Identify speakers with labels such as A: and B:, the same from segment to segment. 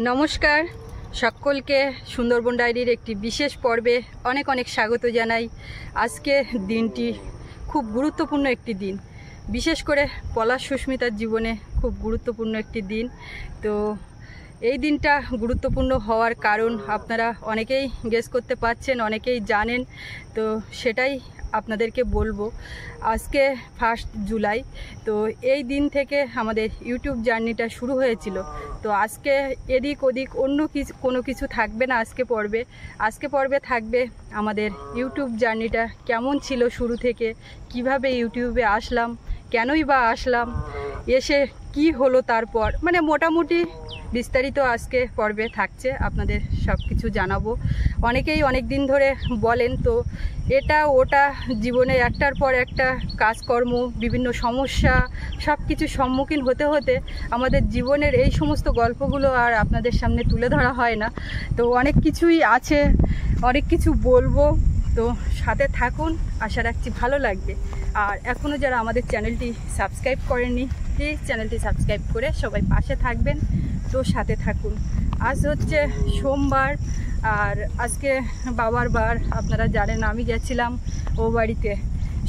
A: নমস্কার সকলকে সুন্দরবন ডায়েরির একটি বিশেষ পর্বে অনেক অনেক স্বাগত জানাই। আজকে দিনটি খুব গুরুত্বপূর্ণ একটি দিন, বিশেষ করে পলাশ সুস্মিতার জীবনে খুব গুরুত্বপূর্ণ একটি দিন। তো এই দিনটা গুরুত্বপূর্ণ হওয়ার কারণ আপনারা অনেকেই গেস করতে পারছেন, অনেকেই জানেন। তো সেটাই আপনাদেরকে বলবো। আজকে 1 জুলাই, তো এই দিন থেকে আমাদের ইউটিউব জার্নিটা শুরু হয়েছিল। তো আজকে এদিক ওদিক অন্য কোনো কিছু থাকবে না। আজকে পর্বে থাকবে আমাদের ইউটিউব জার্নিটা কেমন ছিল শুরু থেকে, কিভাবে ইউটিউবে আসলাম, কেনই বা আসলাম, এসে কি হলো তারপর, মানে মোটামুটি বিস্তারিত আজকে পর্বে থাকছে। আপনাদের সব কিছু জানাবো। অনেকেই অনেক দিন ধরে বলেন, তো এটা ওটা জীবনে একটার পর একটা কাজকর্ম, বিভিন্ন সমস্যা, সব কিছু সম্মুখীন হতে হতে আমাদের জীবনের এই সমস্ত গল্পগুলো আর আপনাদের সামনে তুলে ধরা হয় না। তো অনেক কিছুই আছে, অনেক কিছু বলবো। তো সাথে থাকুন, আশা রাখছি ভালো লাগবে। আর এখনও যারা আমাদের চ্যানেলটি সাবস্ক্রাইব করেননি, প্লিজ চ্যানেলটি সাবস্ক্রাইব করে সবাই পাশে থাকবেন। তো সাথে থাকুন। আজ হচ্ছে সোমবার, আর আজকে বাবার বার। আপনারা জানেন আমি গেছিলাম ও বাড়িতে।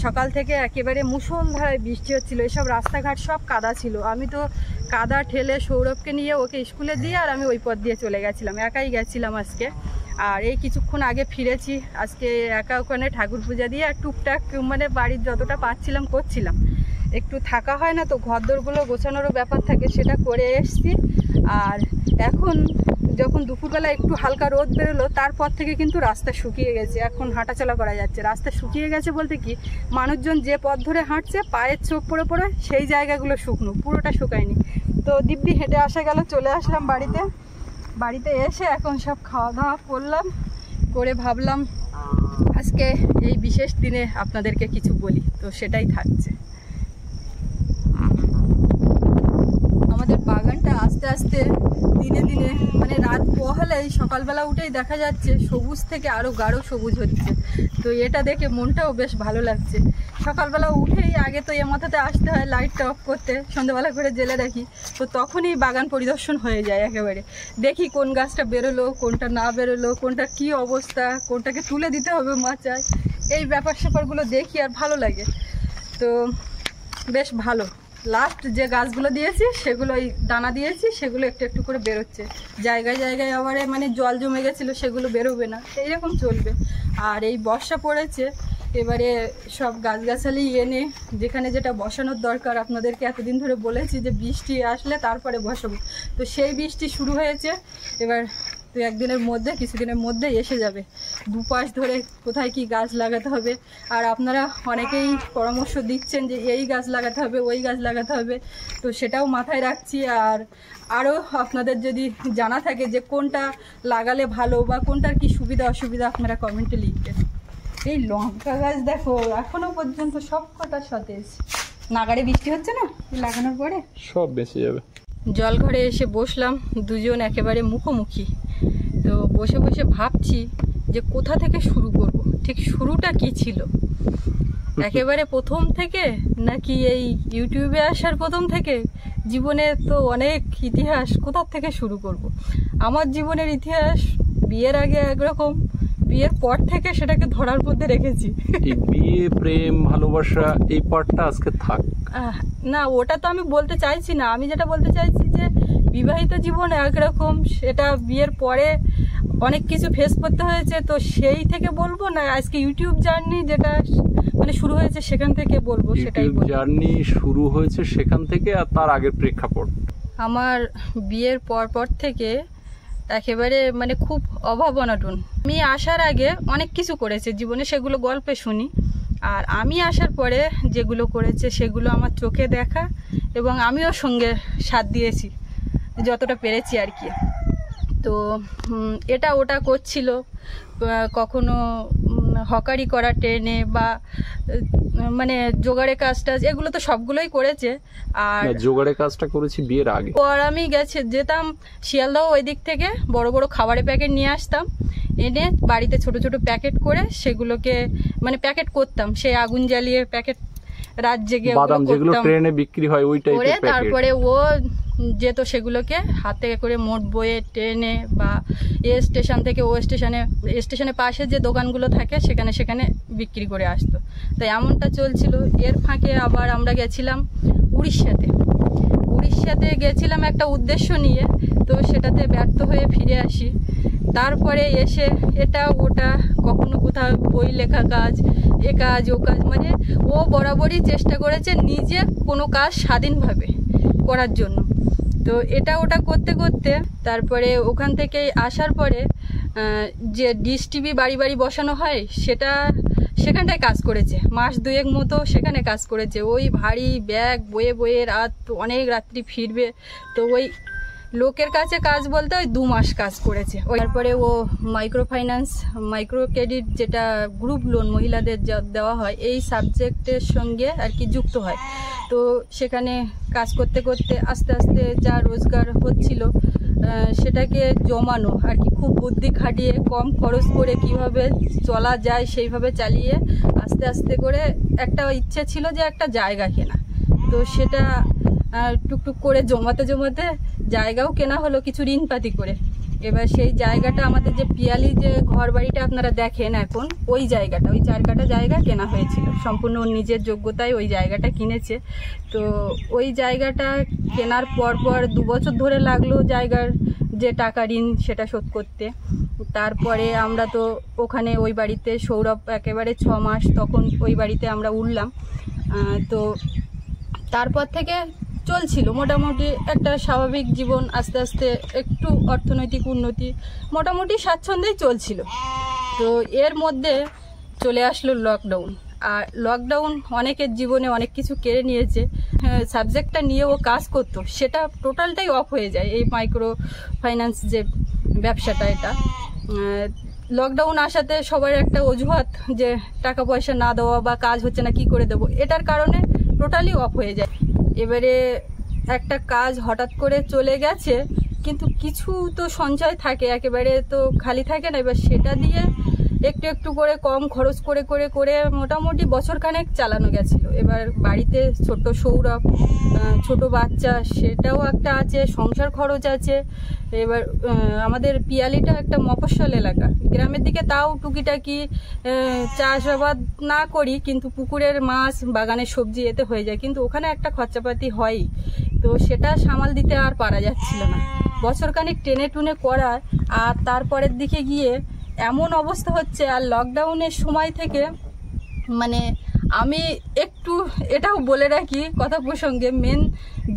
A: সকাল থেকে একেবারে মুষলধারায় বৃষ্টি হচ্ছিল, এসব রাস্তাঘাট সব কাদা ছিল। আমি তো কাদা ঠেলে সৌরভকে নিয়ে ওকে স্কুলে দিয়ে আর আমি ওই পথ দিয়ে চলে গেছিলাম, একাই গেছিলাম আজকে। আর এই কিছুক্ষণ আগে ফিরেছি। আজকে একা ওখানে ঠাকুর পূজা দিয়ে আর টুকটাক মানে বাড়ির যতটা পাচ্ছিলাম করছিলাম। একটু থাকা হয় না, তো ঘরদোরগুলো গোছানোরও ব্যাপার থাকে, সেটা করে এসছি। আর এখন যখন দুপুরবেলা একটু হালকা রোদ বেরোলো, তারপর থেকে কিন্তু রাস্তা শুকিয়ে গেছে। এখন হাঁটাচলা করা যাচ্ছে। রাস্তা শুকিয়ে গেছে বলতে কি, মানুষজন যে পথ ধরে হাঁটছে পায়ের চোখ পড়ে পড়ে সেই জায়গাগুলো শুকনো, পুরোটা শুকায়নি। তো দিব্যি হেঁটে আসা গেল, চলে আসলাম বাড়িতে এসে এখন সব খাওয়া দাওয়া করলাম, করে ভাবলাম আজকে এই বিশেষ দিনে আপনাদেরকে কিছু বলি। তো সেটাই থাকছে। আমাদের বাগানটা আস্তে আস্তে দিনে দিনে মানে রাত পোহালেই সকালবেলা উঠেই দেখা যাচ্ছে সবুজ থেকে আরও গাঢ় সবুজ হচ্ছে। তো এটা দেখে মনটাও বেশ ভালো লাগছে। সকালবেলা উঠেই আগে তো এ মাথাতে আসতে হয় লাইটটা অফ করতে, সন্ধ্যাবেলা করে জেলে রাখি। তো তখনই বাগান পরিদর্শন হয়ে যায় একেবারে। দেখি কোন গাছটা বেরোলো, কোনটা না বেরোলো, কোনটা কি অবস্থা, কোনটাকে তুলে দিতে হবে মাচায়, এই ব্যাপার স্যাপারগুলো দেখি আর ভালো লাগে। তো বেশ ভালো। লাস্ট যে গাছগুলো দিয়েছি সেগুলো ওই দানা দিয়েছি, সেগুলো একটু একটু করে বেরোচ্ছে। জায়গায় জায়গায় আবার মানে জল জমে গেছিলো, সেগুলো বেরোবে না, এইরকম চলবে। আর এই বর্ষা পড়েছে, এবারে সব গাছগাছালি এনে যেখানে যেটা বসানোর দরকার, আপনাদেরকে এতদিন ধরে বলেছি যে বৃষ্টি আসলে তারপরে বসাবো। তো সেই বৃষ্টি শুরু হয়েছে। এবার তো একদিনের মধ্যে, কিছুদিনের মধ্যে এসে যাবে। দুপাশ ধরে কোথায় কি গাছ লাগাতে হবে। আর আপনারা অনেকেই পরামর্শ দিচ্ছেন যে এই গাছ লাগাতে হবে, ওই গাছ লাগাতে হবে। তো সেটাও মাথায় রাখছি। আর আরও আপনাদের যদি জানা থাকে যে কোনটা লাগালে ভালো বা কোনটার কি সুবিধা অসুবিধা, আপনারা কমেন্টে লিখবেন। এই লঙ্কা গাছ দেখো এখনো পর্যন্ত সব কটা সতেজ। নাগাড়ে বৃষ্টি হচ্ছে না, লাগানোর পরে
B: সব বেঁচে যাবে।
A: জল ঘরে এসে বসলাম, দুজন একেবারে মুখোমুখি। তো বসে বসে ভাবছি যে কোথা থেকে শুরু করব, ঠিক শুরুটা কি ছিল, একেবারে প্রথম থেকে নাকি এই ইউটিউবে আসার প্রথম থেকে। জীবনে তো অনেক ইতিহাস, কোথা থেকে শুরু করব। আমার জীবনের ইতিহাস বিয়ের আগে একরকম, বিয়ের পর থেকে সেটাকে ধরার মধ্যে রেখেছি।
B: বিয়ে, প্রেম, ভালোবাসা, এই পার্টটা আজকে থাক
A: না, ওটা তো আমি বলতে চাইছি না। আমি যেটা বলতে চাইছি যে বিবাহিত জীবন একরকম, সেটা বিয়ের পরে অনেক কিছু ফেস করতে হয়েছে। তো সেই থেকে বলবো না, আজকে ইউটিউব জার্নি যেটা মানে শুরু হয়েছে সেখান থেকে বলবো, সেটাই বলবো।
B: জার্নি শুরু হয়েছে সেখান থেকে, আর তার আগের প্রেক্ষাপট।
A: আমার বিয়ের পর থেকে একেবারে মানে খুব অভাব অনটন। আমি আসার আগে অনেক কিছু করেছে জীবনে, সেগুলো গল্পে শুনি। আর আমি আসার পরে যেগুলো করেছে সেগুলো আমার চোখে দেখা, এবং আমিও সঙ্গে সাথ দিয়েছি যতটা পেরেছি আর কি। তো এটা ওটা করছিল, কখনো হকারি করা ট্রেনে, বা মানে জোগাড়ে কাজটা, এগুলো তো সবগুলোই করেছে। আর
B: জোগাড়ে কাজটা করেছি বিয়ের আগে।
A: পর আমি যেতাম শিয়ালদহ, ওই দিক থেকে বড় বড় খাবারের প্যাকেট নিয়ে আসতাম, এনে বাড়িতে ছোট ছোট প্যাকেট করে সেগুলোকে মানে প্যাকেট করতাম। সেই আগুন জ্বালিয়ে প্যাকেট রাত জেগে
B: বাদাম যেগুলো ট্রেনে বিক্রি হয় ওই টাইপের
A: করে
B: প্যাকেট।
A: তারপরে ও যেত সেগুলোকে হাতে করে মোট বয়ে ট্রেনে বা স্টেশন থেকে ও স্টেশনের পাশে যে দোকানগুলো থাকে সেখানে বিক্রি করে আসতো। তাই এমনটা চলছিল। এর ফাঁকে আবার আমরা গেছিলাম উড়িষ্যাতে গেছিলাম একটা উদ্দেশ্য নিয়ে, তো সেটাতে ব্যর্থ হয়ে ফিরে আসি। তারপরে এসে এটা ওটা কখনো কোথাও বই লেখা কাজ, এ কাজ ও কাজ, মানে ও বরাবরই চেষ্টা করেছে নিজে কোনো কাজ স্বাধীনভাবে করার জন্য। তো এটা ওটা করতে করতে তারপরে ওখান থেকে আসার পরে যে ডিশ টিভি বাড়ি বাড়ি বসানো হয় সেখানটায় কাজ করেছে, মাস দুয়েক মতো সেখানে কাজ করেছে। ওই ভারী ব্যাগ বয়ে বয়ে অনেক রাত্রি ফিরবে, তো ওই লোকের কাছে কাজ বলতে ওই 2 মাস কাজ করেছে। তারপরে ও মাইক্রো ক্রেডিট যেটা গ্রুপ লোন মহিলাদের দেওয়া হয় এই সাবজেক্টের সঙ্গে আর কি যুক্ত হয়। তো সেখানে কাজ করতে করতে আস্তে আস্তে যা রোজগার হচ্ছিল সেটাকে জমানো আর কি, খুব বুদ্ধি খাটিয়ে কম খরচ করে কিভাবে চলা যায় সেইভাবে চালিয়ে আস্তে আস্তে করে একটা ইচ্ছে ছিল যে একটা জায়গা কেনা। তো সেটা টুকটুক করে জমাতে জায়গাও কেনা হলো কিছু ঋণপাতি করে। এবার সেই জায়গাটা আমাদের যে পিয়ালি যে ঘর বাড়িটা আপনারা দেখেন এখন, ওই 4 কাঠা জায়গা কেনা হয়েছিল, সম্পূর্ণ নিজের যোগ্যতায় ওই জায়গাটা কিনেছে। তো ওই জায়গাটা কেনার পর 2 বছর ধরে লাগলো জায়গার যে টাকা ঋণ সেটা শোধ করতে। তারপরে আমরা তো ওখানে ওই বাড়িতে সৌরভ একেবারে 6 মাস তখন ওই বাড়িতে আমরা উঠলাম। তো তারপর থেকে চলছিল মোটামুটি একটা স্বাভাবিক জীবন, আস্তে আস্তে একটু অর্থনৈতিক উন্নতি, মোটামুটি স্বাচ্ছন্দ্যেই চলছিল। তো এর মধ্যে চলে আসলো লকডাউন। আর লকডাউন অনেকের জীবনে অনেক কিছু কেড়ে নিয়েছে। সাবজেক্টটা নিয়ে ও কাজ করতো সেটা টোটালটাই অফ হয়ে যায়। এই মাইক্রো ফাইন্যান্স যে ব্যবসাটা, এটা লকডাউন আসাতে সবার একটা অজুহাত যে টাকা পয়সা না দেওয়া বা কাজ হচ্ছে না, কি করে দেবো, এটার কারণে টোটালি অফ হয়ে যায়। এবারে একটা কাজ হঠাৎ করে চলে গেছে, কিন্তু কিছু তো সঞ্চয় থাকে, একেবারে তো খালি থাকে না। এবার সেটা দিয়ে একটু একটু করে কম খরচ করে করে করে মোটামুটি বছরখানেক চালানো গেছিল। এবার বাড়িতে ছোট সৌরভ, ছোট বাচ্চা, সেটাও একটা আছে, সংসার খরচ আছে। এবার আমাদের পিয়ালিটা একটা মফস্বল এলাকা, গ্রামের দিকে তাও টুকিটাকি চাষাবাদ না করি, কিন্তু পুকুরের মাছ, বাগানের সবজি এতে হয়ে যায়, কিন্তু ওখানে একটা খরচাপাতি হয়ই। তো সেটা সামাল দিতে আর পারা যাচ্ছিল না। বছরখানিক টেনে টুনে করা, আর তারপরের দিকে গিয়ে এমন অবস্থা হচ্ছে। আর লকডাউনের সময় থেকে মানে আমি একটু এটাও বলে রাখি কথা প্রসঙ্গে, মেন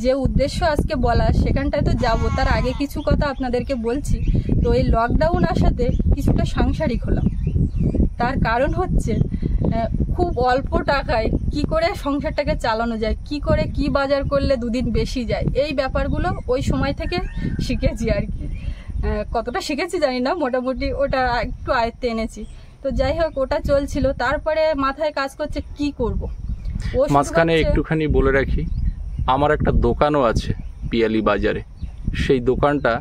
A: যে উদ্দেশ্য আজকে বলা সেখানটায় তো যাব, তার আগে কিছু কথা আপনাদেরকে বলছি। তো এই লকডাউন আসাতে কিছুটা সাংসারিক হলাম। তার কারণ হচ্ছে খুব অল্প টাকায় কি করে সংসারটাকে চালানো যায়, কি করে কি বাজার করলে 2 দিন বেশি যায়, এই ব্যাপারগুলো ওই সময় থেকে শিখেছি আর কি। কতটা শিখেছি জানি না, মোটামুটি ওটা একটু আয়ত্তে এনেছি। তো যাই হোক, ওটা চলছিল। তারপরে মাথায় কাজ করছে কি করব।
B: মাঝখানে একটুখানি বলে রাখি, আমার একটা দোকানও আছে পিয়ালি বাজারে। সেই দোকানটা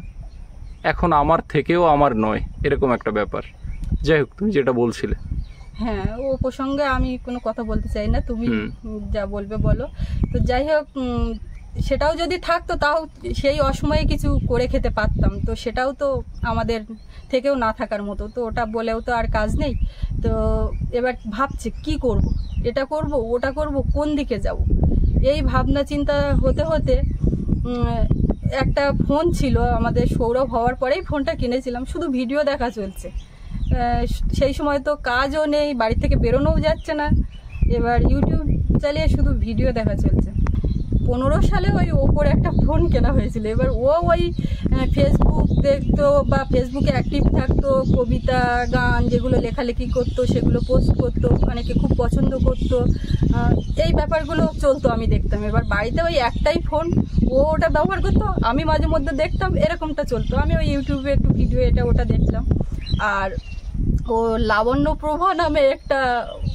B: এখন আমার থেকেও আমার নয়, এরকম একটা ব্যাপার। যাই হোক, তুমি যেটা বলছিলে।
A: হ্যাঁ, ও প্রসঙ্গে আমি কোনো কথা বলতে চাই না, তুমি যা বলবে বলো। তো যাই হোক, সেটাও যদি থাকতো তাও সেই অসময়ে কিছু করে খেতে পারতাম। তো সেটাও তো আমাদের থেকেও না থাকার মতো, তো ওটা বলেও তো আর কাজ নেই। তো এবার ভাবছি কি করব, এটা করব ওটা করব, কোন দিকে যাব, এই ভাবনা চিন্তা হতে হতে একটা ফোন ছিল আমাদের, সৌরভ হওয়ার পরেই ফোনটা কিনেছিলাম। শুধু ভিডিও দেখা চলছে, সেই সময় তো কাজও নেই, বাড়ি থেকে বেরোনোও যাচ্ছে না। এবার ইউটিউব চালিয়ে শুধু ভিডিও দেখা চলছে। 15 সালে ওই ওপর একটা ফোন কেনা হয়েছিল। এবার ও ওই ফেসবুক দেখতো বা ফেসবুকে অ্যাক্টিভ থাকতো, কবিতা গান যেগুলো লেখালেখি করতো সেগুলো পোস্ট করতো, অনেকে খুব পছন্দ করতো, এই ব্যাপারগুলো চলতো, আমি দেখতাম। এবার বাড়িতে ওই একটাই ফোন, ও ওটা ব্যবহার করতো, আমি মাঝে মধ্যে দেখতাম, এরকমটা চলতো। আমি ওই ইউটিউবে একটু ভিডিও এটা ওটা দেখতাম। আর ও লাবণ্য প্রভা নামে একটা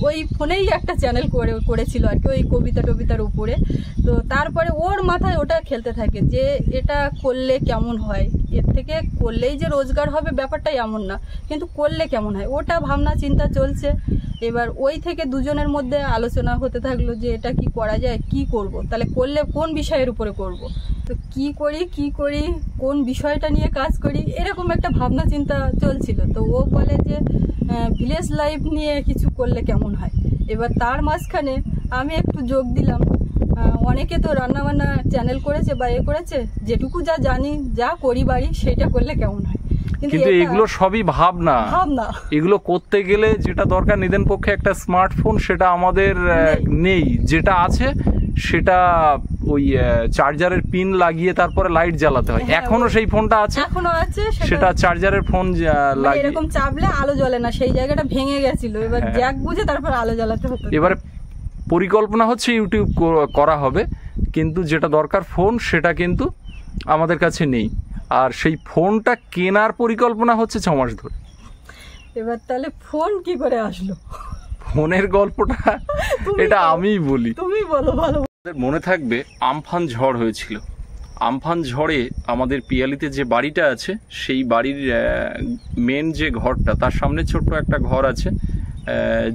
A: ওই ফোনেই একটা চ্যানেল করেছিল আর কি, ওই কবিতার উপরে। তো তারপরে ওর মাথায় ওটা খেলতে থাকে যে এটা করলে কেমন হয়, এর থেকে করলেই যে রোজগার হবে ব্যাপারটা এমন না, কিন্তু করলে কেমন হয় ওটা ভাবনা চিন্তা চলছে। এবার ওই থেকে দুজনের মধ্যে আলোচনা হতে থাকলো যে এটা কি করা যায়, কি করব, তাহলে করলে কোন বিষয়ের উপরে করব, তো কি করি কোন বিষয়টা নিয়ে কাজ করি, এরকম একটা ভাবনা চিন্তা চলছিল। তো ও বলে যে ভিলেজ লাইফ নিয়ে কিছু করলে কেমন হয়। এবার তার মাঝখানে আমি একটু যোগ দিলাম। অনেকে তো রান্নাবান্না চ্যানেল করেছে বা করেছে, যেটুকু যা জানি যা করি বাড়ি সেটা করলে কেমন হয়।
B: কিন্তু এগুলো সবই ভাবনা। এগুলো করতে গেলে যেটা দরকার নিদেন পক্ষে একটা স্মার্টফোন, সেটা আমাদের নেই। যেটা আছে সেটা ওই চার্জারের পিন লাগিয়ে তারপরে লাইট জ্বালাতে হয়। এখনো সেই ফোনটা আছে, সেটা চার্জারের ফোন লাগিয়ে
A: এরকম চাপলে আলো জ্বলে না, সেই জায়গাটা ভেঙে গেছিল। এবার জ্যাক বুঝে তারপর আলো জ্বালাতে হতো।
B: এবারে পরিকল্পনা হচ্ছে ইউটিউব করা হবে, কিন্তু যেটা দরকার ফোন সেটা কিন্তু আমাদের কাছে নেই। আর সেই ফোনটা কেনার পরিকল্পনা হচ্ছে 6 মাস ধরে।
A: এবার তাহলে ফোন কি করে আসলো?
B: ফোনের গল্পটা এটা আমিই বলি,
A: তুমি বলো ভালো।
B: মনে থাকবে আমফান ঝড় হয়েছিল। আমফান ঝড়ে আমাদের পিয়ালিতে যে বাড়িটা আছে, সেই বাড়ির মেন যে ঘরটা, তার সামনে ছোট্ট একটা ঘর আছে,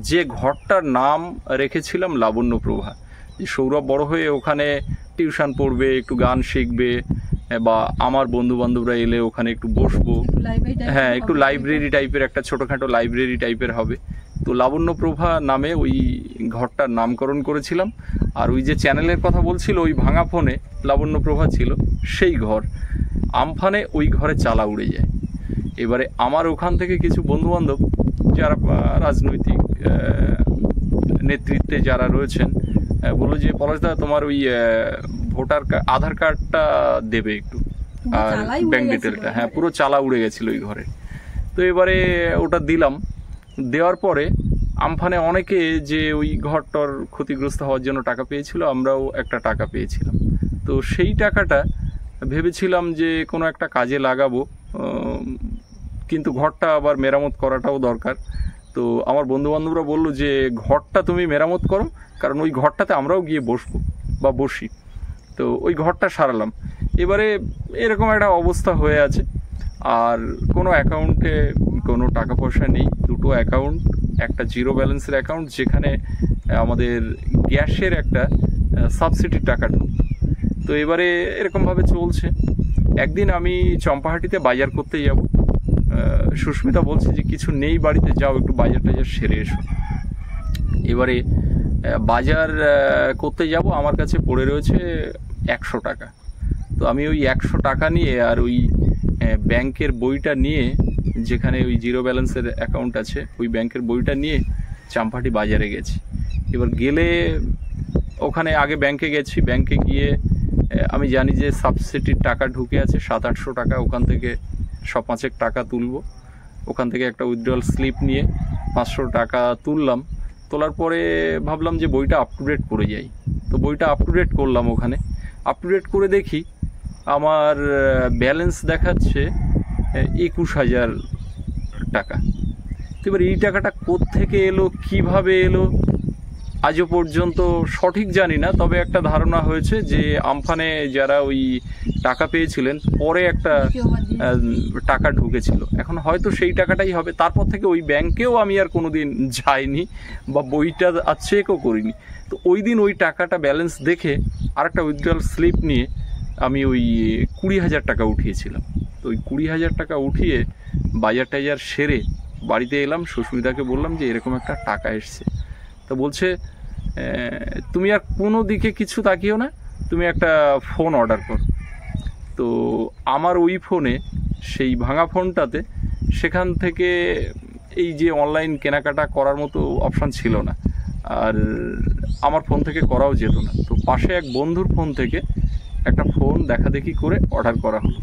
B: যে ঘরটার নাম রেখেছিলাম লাবণ্য প্রভা। সৌরভ বড় হয়ে ওখানে টিউশন পড়বে, একটু গান শিখবে, বা আমার বন্ধু বান্ধবরা এলে ওখানে একটু বসবো, হ্যাঁ একটু লাইব্রেরি টাইপের, একটা ছোটোখাটো লাইব্রেরি টাইপের হবে। তো লাবণ্য প্রভা নামে ওই ঘরটার নামকরণ করেছিলাম। আর ওই যে চ্যানেলের কথা বলছিল, ওই ভাঙা ফোনে লাবণ্য প্রভা ছিল, সেই ঘর আমফানে ওই ঘরে চালা উড়ে যায়। এবারে আমার ওখান থেকে কিছু বন্ধুবান্ধব যারা রাজনৈতিক নেতৃত্বে যারা রয়েছেন বললো যে পলাশদা তোমার ওই ভোটার আধার কার্ডটা দেবে একটু, আর ব্যাংক ডিটেলটা। হ্যাঁ, পুরো চালা উড়ে গেছিল ওই ঘরে। তো এবারে ওটা দিলাম। দেওয়ার পরে আমফানে অনেকে যে ওই ঘরটার ক্ষতিগ্রস্ত হওয়ার জন্য টাকা পেয়েছিল, আমরাও একটা টাকা পেয়েছিলাম। তো সেই টাকাটা ভেবেছিলাম যে কোনো একটা কাজে লাগাবো, কিন্তু ঘরটা আবার মেরামত করাটাও দরকার। তো আমার বন্ধুবান্ধবরা বললো যে ঘরটা তুমি মেরামত করো, কারণ ওই ঘরটাতে আমরাও গিয়ে বসবো বা বসি। তো ওই ঘরটা সারালাম। এবারে এরকম একটা অবস্থা হয়ে আছে, আর কোনো অ্যাকাউন্টে কোনো টাকা পয়সা নেই। দুটো অ্যাকাউন্ট, একটা জিরো ব্যালেন্সের অ্যাকাউন্ট যেখানে আমাদের গ্যাসের একটা সাবসিডির টাকা ঢুকতো। তো এবারে এরকমভাবে চলছে। একদিন আমি চম্পাহাটিতে বাজার করতে যাব, সুস্মিতা বলছে যে কিছু নেই বাড়িতে, যাও একটু বাজার টাজার সেরে এসো। এবারে বাজার করতে যাব, আমার কাছে পড়ে রয়েছে 100 টাকা। তো আমি ওই 100 টাকা নিয়ে আর ওই ব্যাংকের বইটা নিয়ে, যেখানে ওই জিরো ব্যালেন্সের অ্যাকাউন্ট আছে, ওই ব্যাংকের বইটা নিয়ে চাম্পাহাটি বাজারে গেছি। এবার গেলে ওখানে আগে ব্যাংকে গেছি, ব্যাংকে গিয়ে আমি জানি যে সাবসিডির টাকা ঢুকে আছে 700-800 টাকা, ওখান থেকে 5 টাকা তুলবো। ওখান থেকে একটা উইথড্রয়াল স্লিপ নিয়ে 500 টাকা তুললাম। তোলার পরে ভাবলাম যে বইটা আপ টু ডেট করে যাই। তো বইটা আপ টু ডেট করলাম, ওখানে আপ টু ডেট করে দেখি আমার ব্যালেন্স দেখাচ্ছে 21,000 টাকা। তো এবার এই টাকাটা কোত্থেকে এলো, কিভাবে এলো, আজও পর্যন্ত সঠিক জানি না। তবে একটা ধারণা হয়েছে যে আমফানে যারা ওই টাকা পেয়েছিলেন, পরে একটা টাকা ঢুকেছিল, এখন হয়তো সেই টাকাটাই হবে। তারপর থেকে ওই ব্যাংকেও আমি আর কোনোদিন যাইনি বা বইটা আর চেকও করিনি। তো ওই দিন ওই টাকাটা ব্যালেন্স দেখে আরেকটা উইথড্রয়াল স্লিপ নিয়ে আমি ওই 20,000 টাকা উঠিয়েছিলাম। তো ওই 20,000 টাকা উঠিয়ে বাজার টাজার সেরে বাড়িতে এলাম। সুস্মিতাকে বললাম যে এরকম একটা টাকা এসছে। তো বলছে তুমি আর কোনো দিকে কিছু তাকিও না, তুমি একটা ফোন অর্ডার করো। তো আমার ওই ফোনে, সেই ভাঙা ফোনটাতে, সেখান থেকে এই যে অনলাইন কেনাকাটা করার মতো অপশান ছিল না, আর আমার ফোন থেকে করাও যেত না। তো পাশে এক বন্ধুর ফোন থেকে একটা ফোন দেখাদেখি করে অর্ডার করা হলো,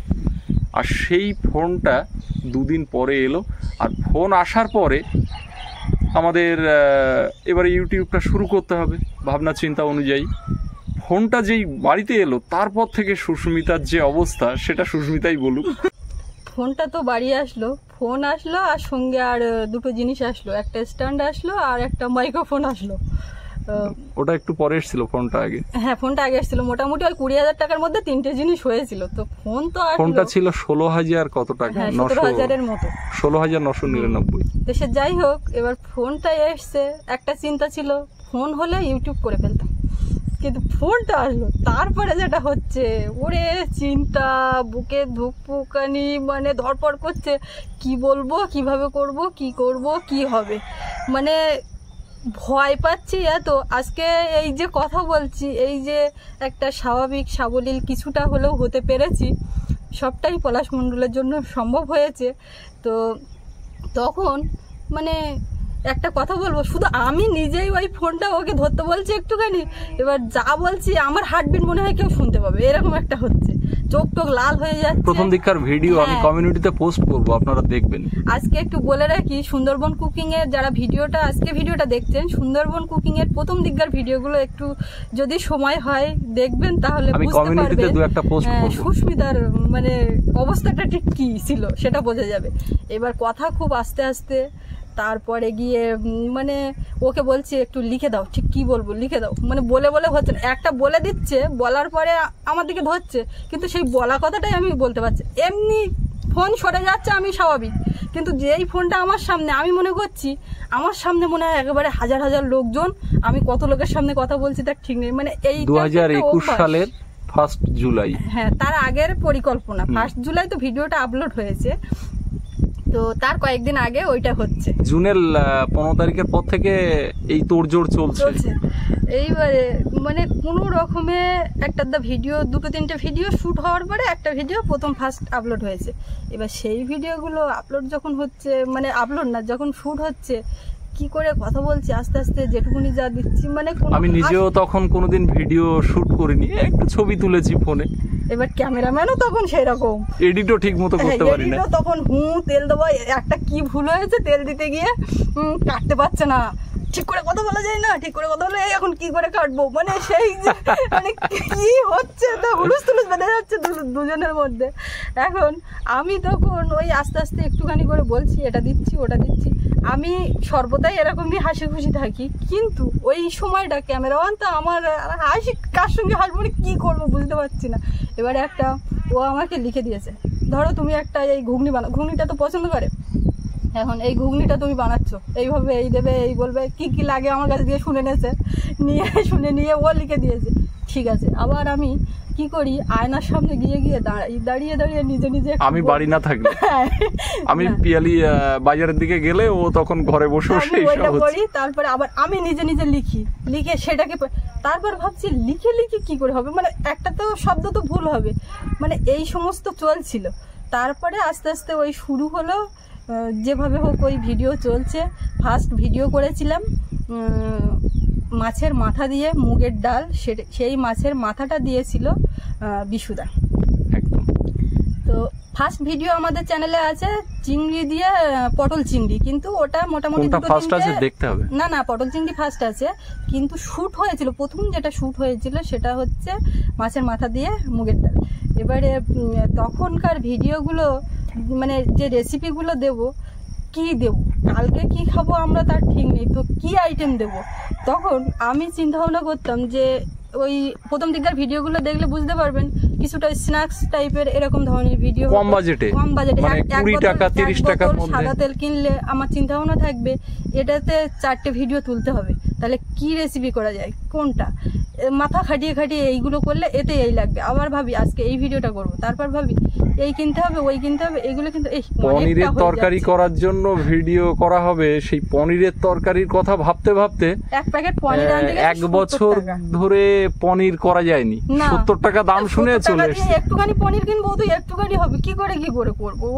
B: আর সেই ফোনটা 2 দিন পরে এলো। আর ফোন আসার পরে আমাদের এবারে ইউটিউবটা শুরু করতে হবে ভাবনা চিন্তা অনুযায়ী। ফোনটা যেই বাড়িতে এলো, তারপর থেকে সুস্মিতার যে অবস্থা সেটা সুস্মিতাই বলুক।
A: ফোনটা তো বাড়ি আসলো, ফোন আসলো আর সঙ্গে আর দুটো জিনিস আসলো, একটা স্ট্যান্ড আসলো আর একটা মাইক্রোফোন আসলো।
B: ওটা একটু পরে এসেছিল, ফোনটা আগে।
A: হ্যাঁ, ফোনটা আগে এসেছিল, মোটামুটি ওই 20,000 টাকার মধ্যে 3টে জিনিস হয়েছিল। তো ফোন তো
B: ফোনটা ছিল 16,000 কত টাকা,
A: 17,000-এর মতো,
B: 16,999।
A: তো সে যাই হোক, এবার ফোনটা এসছে, একটা চিন্তা ছিল ফোন হলে ইউটিউব করে ফেলতাম, কিন্তু ফোনটা আসলো। তারপরে যেটা হচ্ছে, ওরে চিন্তা, বুকে ধুকপুকানি, মানে ধরপড় করছে, কি বলবো, কিভাবে করব, কি করব, কি হবে, মানে ভয় পাচ্ছি এত। আজকে এই যে কথা বলছি, এই যে একটা স্বাভাবিক সাবলীল কিছুটা হলেও হতে পেরেছি, সবটাই পলাশ মণ্ডলের জন্য সম্ভব হয়েছে। তো তখন মানে একটা কথা বলবো, শুধু আমি নিজেই ওই ফোনটা ওকে ধরতে বলছি একটুখানি, এবার যা বলছি আমার হার্টবিট মনে হয় কেউ শুনতে পাবে, এরকম একটা হচ্ছে, চোখ টোক লাল হয়ে যাচ্ছে।
B: প্রথম দিককার ভিডিও আমি কমিউনিটিতে পোস্ট করব, আপনারা দেখবেন।
A: আজকে একটু বলে রাখি, সুন্দরবন কুকিং এর যারা ভিডিওটা দেখছেন, সুন্দরবন কুকিং এর প্রথম দিককার ভিডিওগুলো একটু যদি সময় হয় দেখবেন, তাহলে
B: আমি কমিউনিটিতে দু একটা পোস্ট করব।
A: সুস্মিতার মানে অবস্থাটা ঠিক কি ছিল সেটা বোঝা যাবে। এবার কথা খুব আস্তে আস্তে, তারপরে গিয়ে মানে ওকে বলছি একটু লিখে দাও, ঠিক কি বলবো লিখে দাও, মানে বলে বলে হচ্ছে না, একটা বলে দিচ্ছে, বলার পরে আমার দিকে ধরছে, কিন্তু সেই বলা কথাটাই আমি বলতে পারছি। এমনি ফোন সরে যাচ্ছে, আমি স্বাভাবিক, কিন্তু যেই ফোনটা আমার সামনে, আমি মনে করছি আমার সামনে মনে হয় একেবারে হাজার হাজার লোকজন, আমি কত লোকের সামনে কথা বলছি তার ঠিক নেই। মানে এই
B: 2021 সালের 1 জুলাই,
A: হ্যাঁ, তার আগের পরিকল্পনা। 1 জুলাই তো ভিডিওটা আপলোড হয়েছে, তো তার কয়েকদিন আগে ওইটা হচ্ছে।
B: জুনের 15 তারিখের পর থেকে এই তোড়জোড় চলছে।
A: এইবারে মানে কোনো রকমে একটা ভিডিও, 2-3টে ভিডিও শুট হওয়ার পরে একটা ভিডিও ফার্স্ট আপলোড হয়েছে। এবার সেই ভিডিওগুলো আপলোড যখন হচ্ছে, মানে আপলোড না, যখন শুট হচ্ছে, কি করে কথা বলছি আস্তে আস্তে, যেটুকুনি যা দিচ্ছি, মানে
B: আমি নিজেও তখন কোনোদিন ভিডিও শুট করিনি, একটু ছবি তুলেছি ফোনে।
A: এবার ক্যামেরাম্যানও তখন সেই রকম,
B: এডিটও ঠিক মতো করতে পারি না,
A: তখন তেল দেবো, একটা কি ভুল হয়েছে, তেল দিতে গিয়ে কাটতে পারছে না, ঠিক করে কথা বলা যায় না, ঠিক করে কথা বলে এখন কি করে কাটবো, মানে সেই যে মানে কি হচ্ছে, তো হুলুস তুলুস বেঁধে যাচ্ছে দুজনের মধ্যে। এখন আমি তখন ওই আস্তে আস্তে একটুখানি করে বলছি, এটা দিচ্ছি ওটা দিচ্ছি, আমি সর্বদাই এরকমই হাসি খুশি থাকি, কিন্তু ওই সময়টা ক্যামেরাম্যান তো আমার হাসি, কার সঙ্গে হাসবো, কি করবো বুঝতে পারছি না। এবারে ও আমাকে লিখে দিয়েছে, ধরো তুমি একটা এই ঘুগনি বানাও, ঘুগনিটা তো পছন্দ করে, এখন এই ঘুগনিটা তুমি বানাচ্ছ, এইভাবে এই দেবে, এই বলবে, কি কি লাগে আমার কাছে দিয়ে শুনে নিয়ে ও লিখে দিয়েছে, ঠিক আছে। আবার আমি কি করি, আয়নার সামনে গিয়ে দাঁড়িয়ে নিজে নিজে,
B: আমি বাড়ি না থাকলে, আমি পিয়ালি বাজারের দিকে গেলে ও তখন ঘরে বসে বসে
A: ওইটা করি, তারপরে আবার আমি নিজে নিজে লিখে সেটাকে, তারপর ভাবছি লিখে কি করে হবে, মানে একটা তো শব্দ তো ভুল হবে, মানে এই সমস্ত চলছিল। তারপরে আস্তে আস্তে ওই শুরু হলো, যেভাবে হোক ওই ভিডিও চলছে। ফার্স্ট ভিডিও করেছিলাম মাছের মাথা দিয়ে মুগের ডাল, সেই মাছের মাথাটা দিয়েছিল বিশুদা। তো ফার্স্ট ভিডিও আমাদের চ্যানেলে আছে চিংড়ি দিয়ে পটল চিংড়ি, কিন্তু ওটা মোটামুটি না পটল চিংড়ি ফার্স্ট আছে, কিন্তু শুট হয়েছিল, প্রথম যেটা শুট হয়েছিল সেটা হচ্ছে মাছের মাথা দিয়ে মুগের ডাল। এবারে তখনকার ভিডিওগুলো, মানে যে রেসিপিগুলো দেবো, কি দেবো, কালকে কি খাবো আমরা তার ঠিক নেই, তো কি আইটেম দেবো। তখন আমি চিন্তা ভাবনা করতাম যে ওই প্রথম দিককার ভিডিওগুলো দেখলে বুঝতে পারবেন, কিছুটা স্ন্যাক্স টাইপের এরকম ধরনের ভিডিও,
B: কম বাজেটে,
A: মানে
B: 20 টাকা 30 টাকার মধ্যে
A: সাদা তেল কিনলে আমার চিন্তা ভাবনা থাকবে এটাতে 4টে ভিডিও তুলতে হবে, তাহলে কি রেসিপি করা যায়, কোনটা, মাথা খাটিয়ে এইগুলো করলে এতে এই লাগবে, আবার ভাবি আজকে এই ভিডিওটা করব, তারপর ভাবি এই কিনতে হবে ওই কিনতে হবে, এগুলো কিন্তু এই
B: পনিরের তরকারি করার জন্য ভিডিও করা হবে, সেই পনিরের তরকারির কথা ভাবতে ভাবতে
A: এক প্যাকেট পনির আনতে গেলে
B: 1 বছর ধরে পনির করা যায়নি, 70 টাকা দাম শুনে চলে এসেছে।
A: একটুখানি পনির কিনবো, তো একটুখানি হবে, কি করে করবো,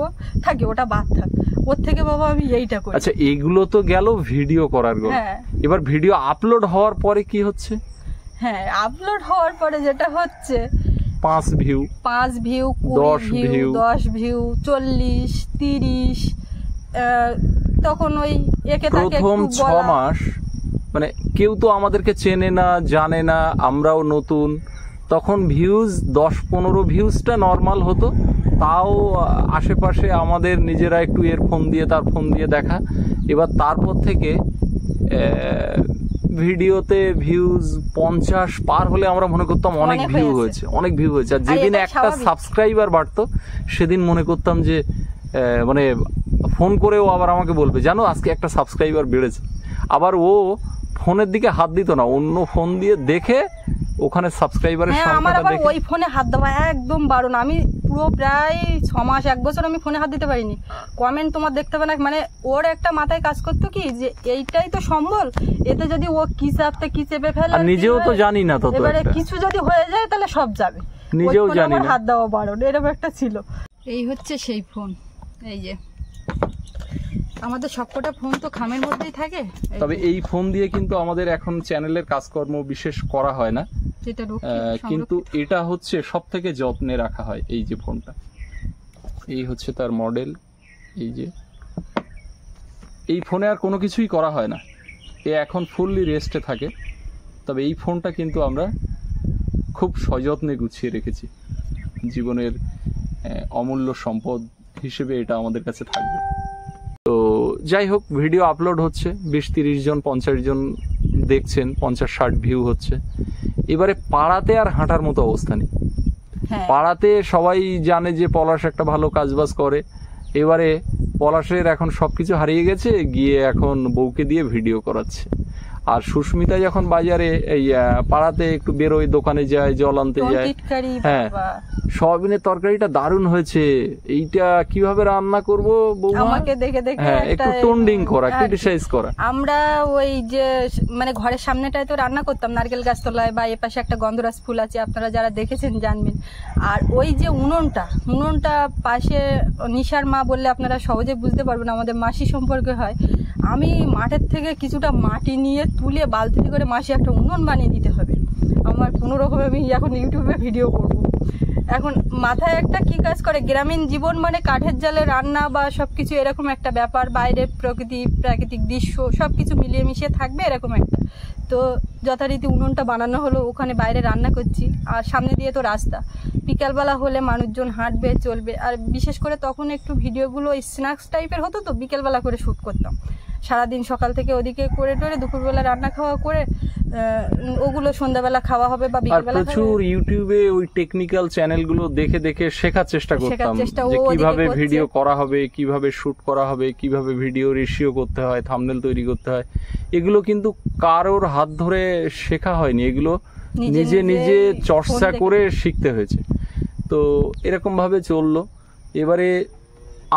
A: থাকে ওটা বাদ থাক, ওর থেকে বাবা আমি এইটা করি।
B: আচ্ছা, এগুলো তো গেল ভিডিও করার গল্প, এবার ভিডিও আপলোড হওয়ার পরে কি হচ্ছে?
A: হ্যাঁ, আপলোড হওয়ার পরে যেটা হচ্ছে
B: 5 ভিউ
A: 10 ভিউ 40 30, তখন ওই একে থাকে
B: প্রথম 6 মাস, মানে কেউ তো আমাদেরকে চেনে না জানে না, আমরাও নতুন, তখন ভিউজ 10-15 ভিউজটা নর্মাল হতো, তাও আশেপাশে আমাদের নিজেরা একটু এর ফোন দিয়ে তার ফোন দিয়ে দেখা। এবার তারপর থেকে ভিডিওতে ভিউজ 50 পার হলে আমরা মনে করতাম অনেক ভিউ হয়েছে, অনেক ভিউ হয়েছে। আর যেদিন একটা সাবস্ক্রাইবার বাড়তো সেদিন মনে করতাম যে মানে ফোন করেও আবার আমাকে বলবে জানো আজকে একটা সাবস্ক্রাইবার বেড়েছে। আবার ও ফোনের দিকে হাত দিত না, অন্য ফোন দিয়ে দেখে ওখানে সাবস্ক্রাইবারের সংখ্যাটা দেখে।
A: ওই ফোনে হাত দেওয়া একদম বারণ। আমি পুরো প্রায় 6 মাস 1 বছর আমি ফোনে হাত দিতে পারিনি। কমেন্ট তোমার দেখতে হবে না, মানে ওর একটা মাথায় কাজ করতো কি যে এইটাই তো সম্বল, এতে যদি ও কি চাপতে কি চেপে ফেলে,
B: আর নিজেও তো জানি না, তো
A: এবারে কিছু যদি হয়ে যায় তাহলে সব যাবে,
B: নিজেও জানি না,
A: হাত দেওয়া বারণ, এরকম একটা ছিল। এই হচ্ছে সেই ফোন, এই যে আমাদের সবকটা ফোন তো খামের মধ্যেই থাকে।
B: তবে এই ফোন দিয়ে কিন্তু আমাদের এখন চ্যানেলের কাজকর্ম বিশেষ করা হয় না, কিন্তু এটা হচ্ছে সব থেকে যত্নে রাখা হয়। এই যে ফোনটা, এই হচ্ছে তার মডেল। এই যে এই ফোনে আর কোনো কিছুই করা হয় না, এ এখন ফুললি রেস্টে থাকে। তবে এই ফোনটা কিন্তু আমরা খুব সযত্নে গুছিয়ে রেখেছি, জীবনের অমূল্য সম্পদ হিসেবে এটা আমাদের কাছে থাকবে। তো যাই হোক, ভিডিও আপলোড হচ্ছে, 20-30 জন 50 জন দেখছেন, 50-60 ভিউ হচ্ছে। এবারে পাড়াতে আর হাঁটার মতো অবস্থা নেই। পাড়াতে সবাই জানে যে পলাশ একটা ভালো কাজবাজ করে। এবারে পলাশের এখন সবকিছু হারিয়ে গেছে, গিয়ে এখন বউকে দিয়ে ভিডিও করাচ্ছে। আর সুস্মিতা যখন বাজারে এই পাড়াতে একটু বেরোয়, দোকানে যায়, জল আনতে যায়, হ্যাঁ, সয়াবিনের তরকারিটা দারুণ হয়েছে, এইটা কিভাবে রান্না করবো বৌমা,
A: আমাকে দেখে দেখে
B: হ্যাঁ একটু টোন্ডিং করা, ক্রিটিসাইজ করা। আমরা
A: ওই যে মানে ঘরের সামনেটায় তো রান্না করতাম নারকেল গাছতলায়, বা এপাশে একটা গন্ধরাজ ফুল আছে, আপনারা যারা দেখেছেন জানবেন। আর ওই যে উনুনটা পাশে নিশার মা বললে আপনারা সহজে বুঝতে পারবেন, আমাদের মাসি সম্পর্কে হয়। আমি মাঠের থেকে কিছুটা মাটি নিয়ে তুলে বালতিতে করে মাসি একটা উনুন বানিয়ে দিতে হবে আমার, কোনো রকমে আমি এখন ইউটিউবে ভিডিও করব। এখন মাথায় একটা কি কাজ করে, গ্রামীণ জীবন মানে কাঠের জালে রান্না বা সবকিছু এরকম একটা ব্যাপার, বাইরে প্রাকৃতিক দৃশ্য সবকিছু মিলিয়ে মিশিয়ে থাকবে এরকম একটা। তো যথারীতি উনুনটা বানানো হলো, ওখানে বাইরে রান্না করছি, আর সামনে দিয়ে তো রাস্তা, বিকালবেলা হলে মানুষজন হাঁটবে চলবে। আর বিশেষ করে তখন একটু ভিডিওগুলো স্ন্যাক্স টাইপের হতো, তো বিকেলবেলা করে শ্যুট করতাম। সারাদিন সকাল থেকে ওদিকে করে টোরে দুপুরবেলা রান্না খাওয়া করে ওগুলো সন্ধ্যাবেলা খাওয়া হবে বা বিকেলবেলা।
B: প্রচুর ইউটিউবে ওই টেকনিক্যাল চ্যানেলগুলো দেখে দেখে শেখার চেষ্টা করতাম যে কিভাবে ভিডিও করা হবে, কিভাবে শুট করা হবে, কিভাবে ভিডিও রেশিও করতে হয়, থাম্বনেল তৈরি করতে হয়। এগুলো কিন্তু কারোর হাত ধরে শেখা হয়নি, এগুলো নিজে নিজে চর্চা করে শিখতে হয়েছে। তো এরকম ভাবে চললো। এবারে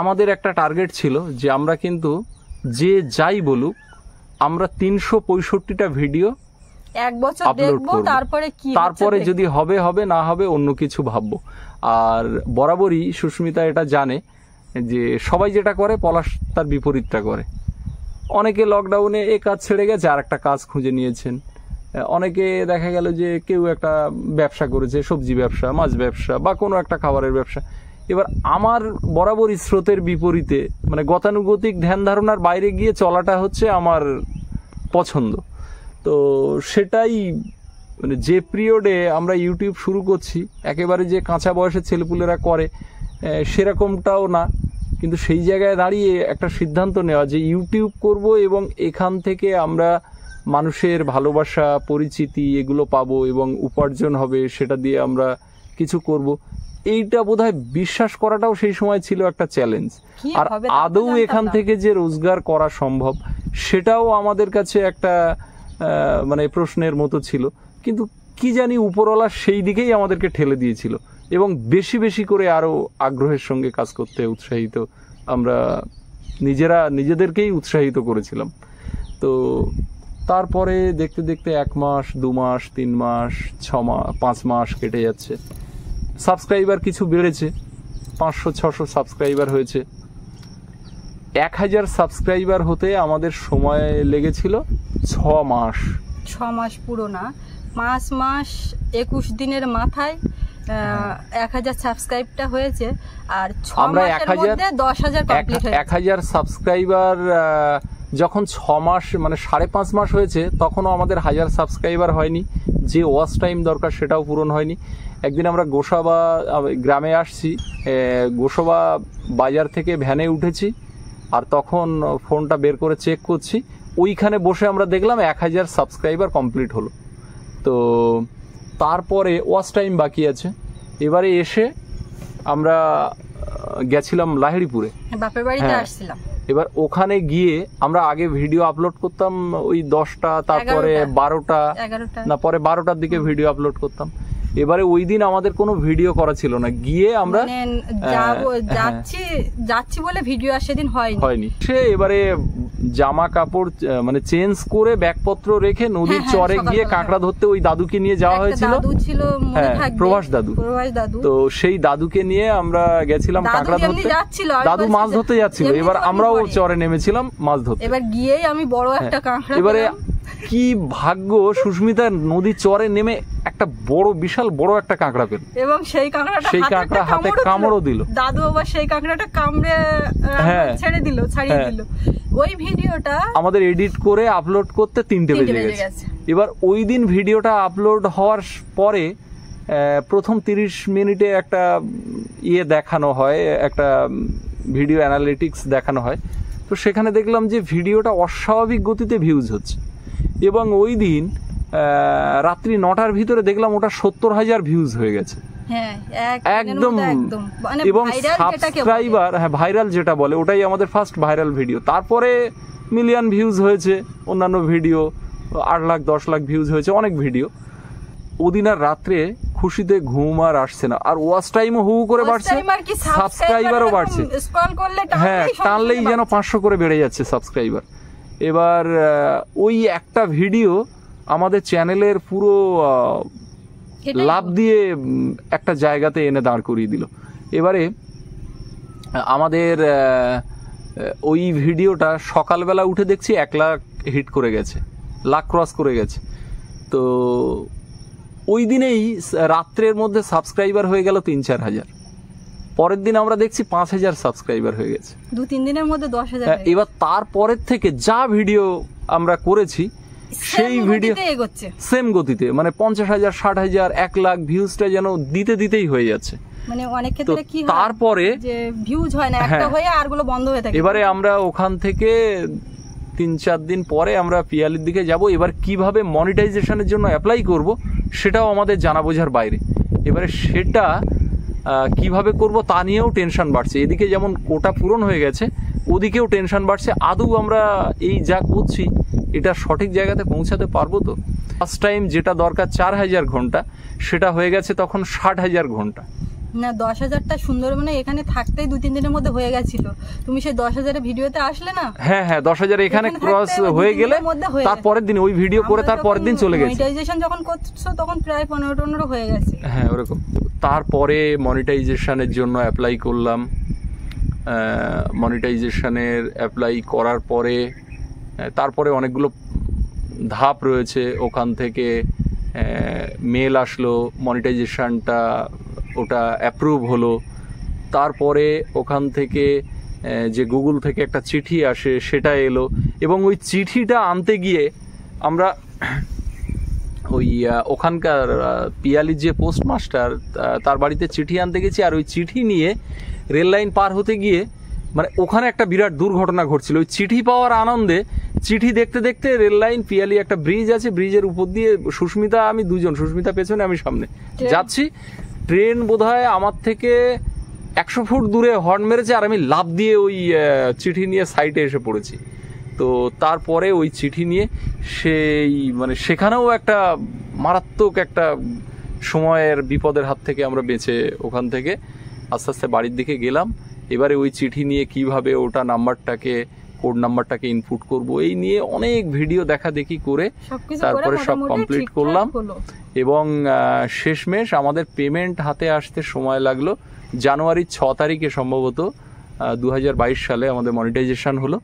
B: আমাদের একটা টার্গেট ছিল যে আমরা কিন্তু যে যাই বলুক, আমরা 365টা ভিডিও
A: এক বছর দেখবো,
B: তারপরে যদি হবে হবে, না হবে অন্য কিছু ভাববো। আর বরাবরই সুস্মিতা এটা জানে যে সবাই যেটা করে পলাশ তার বিপরীতটা করে। অনেকে লকডাউনে এ কাজ ছেড়ে গেছে আর একটা কাজ খুঁজে নিয়েছেন, অনেকে দেখা গেল যে কেউ একটা ব্যবসা করেছে, সবজি ব্যবসা, মাছ ব্যবসা বা কোনো একটা খাবারের ব্যবসা। এবার আমার বরাবরই স্রোতের বিপরীতে, মানে গতানুগতিক ধ্যান ধারণার বাইরে গিয়ে চলাটা হচ্ছে আমার পছন্দ। তো সেটাই মানে যে পিরিয়ডে আমরা ইউটিউব শুরু করছি, একেবারে যে কাঁচা বয়সের ছেলেপুলেরা করে সেরকমটাও না, কিন্তু সেই জায়গায় দাঁড়িয়ে একটা সিদ্ধান্ত নেওয়া যে ইউটিউব করব এবং এখান থেকে আমরা মানুষের ভালোবাসা, পরিচিতি এগুলো পাবো এবং উপার্জন হবে, সেটা দিয়ে আমরা কিছু করব। এইটা বোধহয় বিশ্বাস করাটাও সেই সময় ছিল একটা চ্যালেঞ্জ। আর আদৌ এখান থেকে যে রোজগার করা সম্ভব সেটাও আমাদের কাছে একটা মানে প্রশ্নের মতো ছিল। কিন্তু কি জানি উপরওয়ালা সেই দিকেই আমাদেরকে ঠেলে দিয়েছিল এবং বেশি বেশি করে আরো আগ্রহের সঙ্গে কাজ করতে উৎসাহিত, আমরা নিজেদেরকেই উৎসাহিত করেছিলাম। তো তারপরে দেখতে দেখতে 1 মাস, 2 মাস, 3 মাস, 6 মাস, 5 মাস কেটে যাচ্ছে। সাবস্ক্রাইবার কিছু বেড়েছে, 500-600 সাবস্ক্রাইবার হয়েছে। 1000 সাবস্ক্রাইবার হতে আমাদের সময় লেগেছিল 6 মাস।
A: 6 মাস পুরো না, 5 মাস 21 দিনের মাথায় 1000 সাবস্ক্রাইবটা হয়েছে। আর 6 মাসের মধ্যে 10,000 কমপ্লিট হয়েছে।
B: 1000 সাবস্ক্রাইবার যখন 6 মাস মানে 5.5 মাস হয়েছে, তখনও আমাদের 1000 সাবস্ক্রাইবার হয়নি, যে ওয়াচ টাইম দরকার সেটাও পূরণ হয়নি। একদিন আমরা গোসাবা গ্রামে আসছি, গোসাবা বাজার থেকে ভ্যানে উঠেছি, আর তখন ফোনটা বের করে চেক করছি, ওইখানে বসে আমরা দেখলাম 1000 সাবস্ক্রাইবার কমপ্লিট হলো। তো তারপরে ওয়াচ টাইম বাকি আছে। এবারে এসে আমরা গেছিলাম লাহিড়িপুরে,
A: বাপের বাড়িতে আসছিলাম।
B: এবার ওখানে গিয়ে আমরা আগে ভিডিও আপলোড করতাম ওই 10টা, তারপরে 12টা, না পরে 12টার দিকে ভিডিও আপলোড করতাম। এবারে ওই দিন আমাদের কোনো ভিডিও করা ছিল না, গিয়ে আমরা
A: যাচ্ছি বলে ভিডিও আর সেদিন হয়নি।
B: সে এবারে জামা কাপড় মানে চেঞ্জ করে ব্যাগপত্র রেখে নদীর চরে গিয়ে কাঁকড়া ধরতে ওই দাদুকে নিয়ে যাওয়া হয়েছিল। প্রভাস দাদু। তো সেই দাদুকে নিয়ে আমরা গেছিলাম কাঁকড়া ধরতে, দাদু মাছ ধরতে যাচ্ছিল, এবার আমরাও চরে নেমেছিলাম মাছ ধরতে।
A: এবার গিয়েই আমি বড় একটা কাঁকড়া,
B: এবারে কি ভাগ্য, সুস্মিতা নদীর চরে নেমে একটা বড় বিশাল বড় একটা কাঁকড়া পেল, এবং সেই কাঁকড়া হাতে কামড়ও দিল।
A: দাদু আবার সেই কাঁকড়াটা কামড়ে ছাড়িয়ে দিল। ওই ভিডিওটা আমাদের
B: এডিট করে আপলোড করতে 3টে বেজে গেছে। এবার ওই দিন ভিডিওটা আপলোড হওয়ার পরে প্রথম 30 মিনিটে একটা দেখানো হয়, একটা ভিডিও অ্যানালিটিক্স দেখানো হয়। তো সেখানে দেখলাম যে ভিডিওটা অস্বাভাবিক গতিতে ভিউজ হচ্ছে, এবং ওই দিন রাত্রি 9টার ভিতরে দেখলাম ওটা 70,000 ভিউজ হয়ে গেছে একদম। এবং সাবস্ক্রাইবার, ভাইরাল যেটা বলে, ওটাই আমাদের ফার্স্ট ভাইরাল ভিডিও। তারপরে মিলিয়ন ভিউজ হয়েছে অন্যান্য ভিডিও, 8 লাখ 10 লাখ ভিউজ হয়েছে অনেক ভিডিও। ওদিন আর রাত্রে খুশিতে ঘুম আর আসছে না, আর ওয়াচ টাইমও হু করে বাড়ছে, সাবস্ক্রাইবারও বাড়ছে। হ্যাঁ, টানলেই যেন 500 করে বেড়ে যাচ্ছে সাবস্ক্রাইবার। এবার ওই একটা ভিডিও আমাদের চ্যানেলের পুরো লাভ দিয়ে একটা জায়গাতে এনে দাঁড় করিয়ে দিল। এবারে আমাদের ওই ভিডিওটা সকালবেলা উঠে দেখছি 1 লাখ হিট করে গেছে, লাখ ক্রস করে গেছে। তো ওই দিনেই রাত্রের মধ্যে সাবস্ক্রাইবার হয়ে গেল 3-4 হাজার। পরের দিন আমরা দেখছি 5000 সাবস্ক্রাইবার হয়ে গেছে,
A: 2-3 দিনের মধ্যে 10,000।
B: এবার তারপরের থেকে যা ভিডিও আমরা করেছি সেই ভিডিও সেম গতিতে, মানে 50,000, 60,000, 1 লাখ ভিউজটা যেন দিতেই হয়ে যাচ্ছে।
A: মানে অনেক ক্ষেত্রে কি হয়,
B: তারপরে
A: যে ভিউজ হয় না, একটা হয়ে আরগুলো বন্ধ হয়ে থাকে।
B: এবারে আমরা ওখান থেকে 3-4 দিন পরে আমরা পিয়ালির দিকে যাব। এবার কিভাবে মনিটাইজেশনের জন্য অ্যাপ্লাই করব সেটাও আমাদের জানা বোঝার বাইরে। এবারে সেটা কিভাবে করব তা নিয়েও টেনশন বাড়ছে। এদিকে যেমন কোটা পূরণ হয়ে গেছে, ওদিকেও টেনশন বাড়ছে, আদৌ আমরা এই যা করছি এটা সঠিক জায়গাতে পৌঁছাতে পারবো তো? ফার্স্ট টাইম যেটা দরকার 4000 ঘন্টা, সেটা হয়ে গেছে তখন 60,000 ঘন্টা।
A: না, 10,000টা সুন্দরবনে এখানে থাকতেই 2-3 দিনের মধ্যে হয়ে গেছিল। তুমি সেই 10,000 ভিডিওতে আসলে না?
B: হ্যাঁ, 10,000 এখানে ক্রস হয়ে গেলে তারপরের দিন ওই ভিডিও করে তারপরের দিন চলে গেছে।
A: মনিটাইজেশন যখন করছো তখন প্রায় 15-15 হয়ে গেছে।
B: হ্যাঁ, ওরকম। তারপরে মনিটাইজেশনের জন্য অ্যাপ্লাই করলাম। মনিটাইজেশনের অ্যাপ্লাই করার পরে তারপরে অনেকগুলো ধাপ রয়েছে। ওখান থেকে মেল আসলো, মনিটাইজেশনটা ওটা অ্যাপ্রুভ হলো। তারপরে ওখান থেকে যে গুগল থেকে একটা চিঠি আসে সেটা এলো, এবং ওই চিঠিটা আনতে গিয়ে আমরা ওই ওখানকার পিয়ালির যে পোস্টমাস্টার তার বাড়িতে চিঠি আনতে গেছি। আর ওই চিঠি নিয়ে রেল লাইন পার হতে গিয়ে মানে ওখানে একটা বিরাট দুর্ঘটনা ঘটছিল। ওই চিঠি পাওয়ার আনন্দে চিঠি দেখতে দেখতে রেল লাইন, পিয়ালি একটা ব্রিজ আছে, ব্রিজের উপর দিয়ে সুস্মিতা আমি দুজন, সুস্মিতা পেছনে আমি সামনে যাচ্ছি। ট্রেন বোধহয় আমার থেকে 100 ফুট দূরে হর্ন মেরেছে, আর আমি লাফ দিয়ে ওই চিঠি নিয়ে সাইডে এসে পড়েছি। তো তারপরে ওই চিঠি নিয়ে সেই মানে সেখানেও একটা মারাত্মক একটা সময়ের বিপদের হাত থেকে আমরা বেঁচে ওখান থেকে আস্তে আস্তে বাড়ির দিকে গেলাম। এবারে ওই চিঠি নিয়ে কিভাবে ওটা নাম্বারটাকে, কোড নাম্বারটাকে ইনপুট করব, এই নিয়ে অনেক ভিডিও দেখা দেখি করে তারপরে সব কমপ্লিট করলাম। এবং শেষমেশ আমাদের পেমেন্ট হাতে আসতে সময় লাগলো জানুয়ারির 6 তারিখে, সম্ভবত 2022 সালে আমাদের মনিটাইজেশন হলো।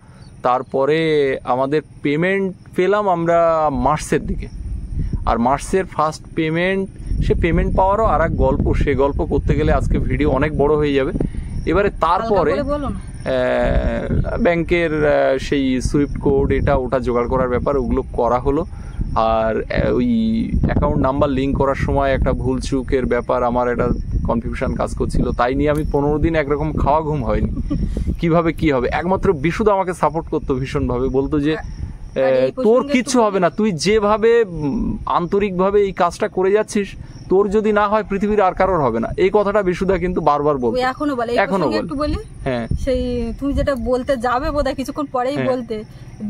B: তারপরে আমাদের পেমেন্ট পেলাম আমরা মার্চের দিকে। আর মার্চের ফার্স্ট পেমেন্ট, সে পেমেন্ট পাওয়ারও আর এক গল্প, সে গল্প করতে গেলে আজকে ভিডিও অনেক বড় হয়ে যাবে। এবারে তারপরে ব্যাংকের সেই সুইফট কোড এটা ওটা জোগাড় করার ব্যাপার, ওগুলো করা হলো। আর ওই অ্যাকাউন্ট নাম্বার লিঙ্ক করার সময় একটা ভুল চুকের ব্যাপার, আমার একটা কনফিউশন কাজ করছিল, তাই নিয়ে আমি 15 দিন একরকম খাওয়া ঘুম হয়নি। কিভাবে কি হবে, একমাত্র বিশুদা আমাকে সাপোর্ট করতো ভীষণভাবে, বলতো যে তোর কিচ্ছু হবে না, তুই যেভাবে আন্তরিকভাবে এই কাজটা করে যাচ্ছিস, তোর যদি না হয় পৃথিবীর আর কারোর হবে না। এই কথাটা বিশুদা কিন্তু বারবার বলতো, এখনো বলে। হ্যাঁ,
A: সেই তুমি যেটা বলতে যাবে বোধহয় কিছুক্ষণ পরেই বলতে,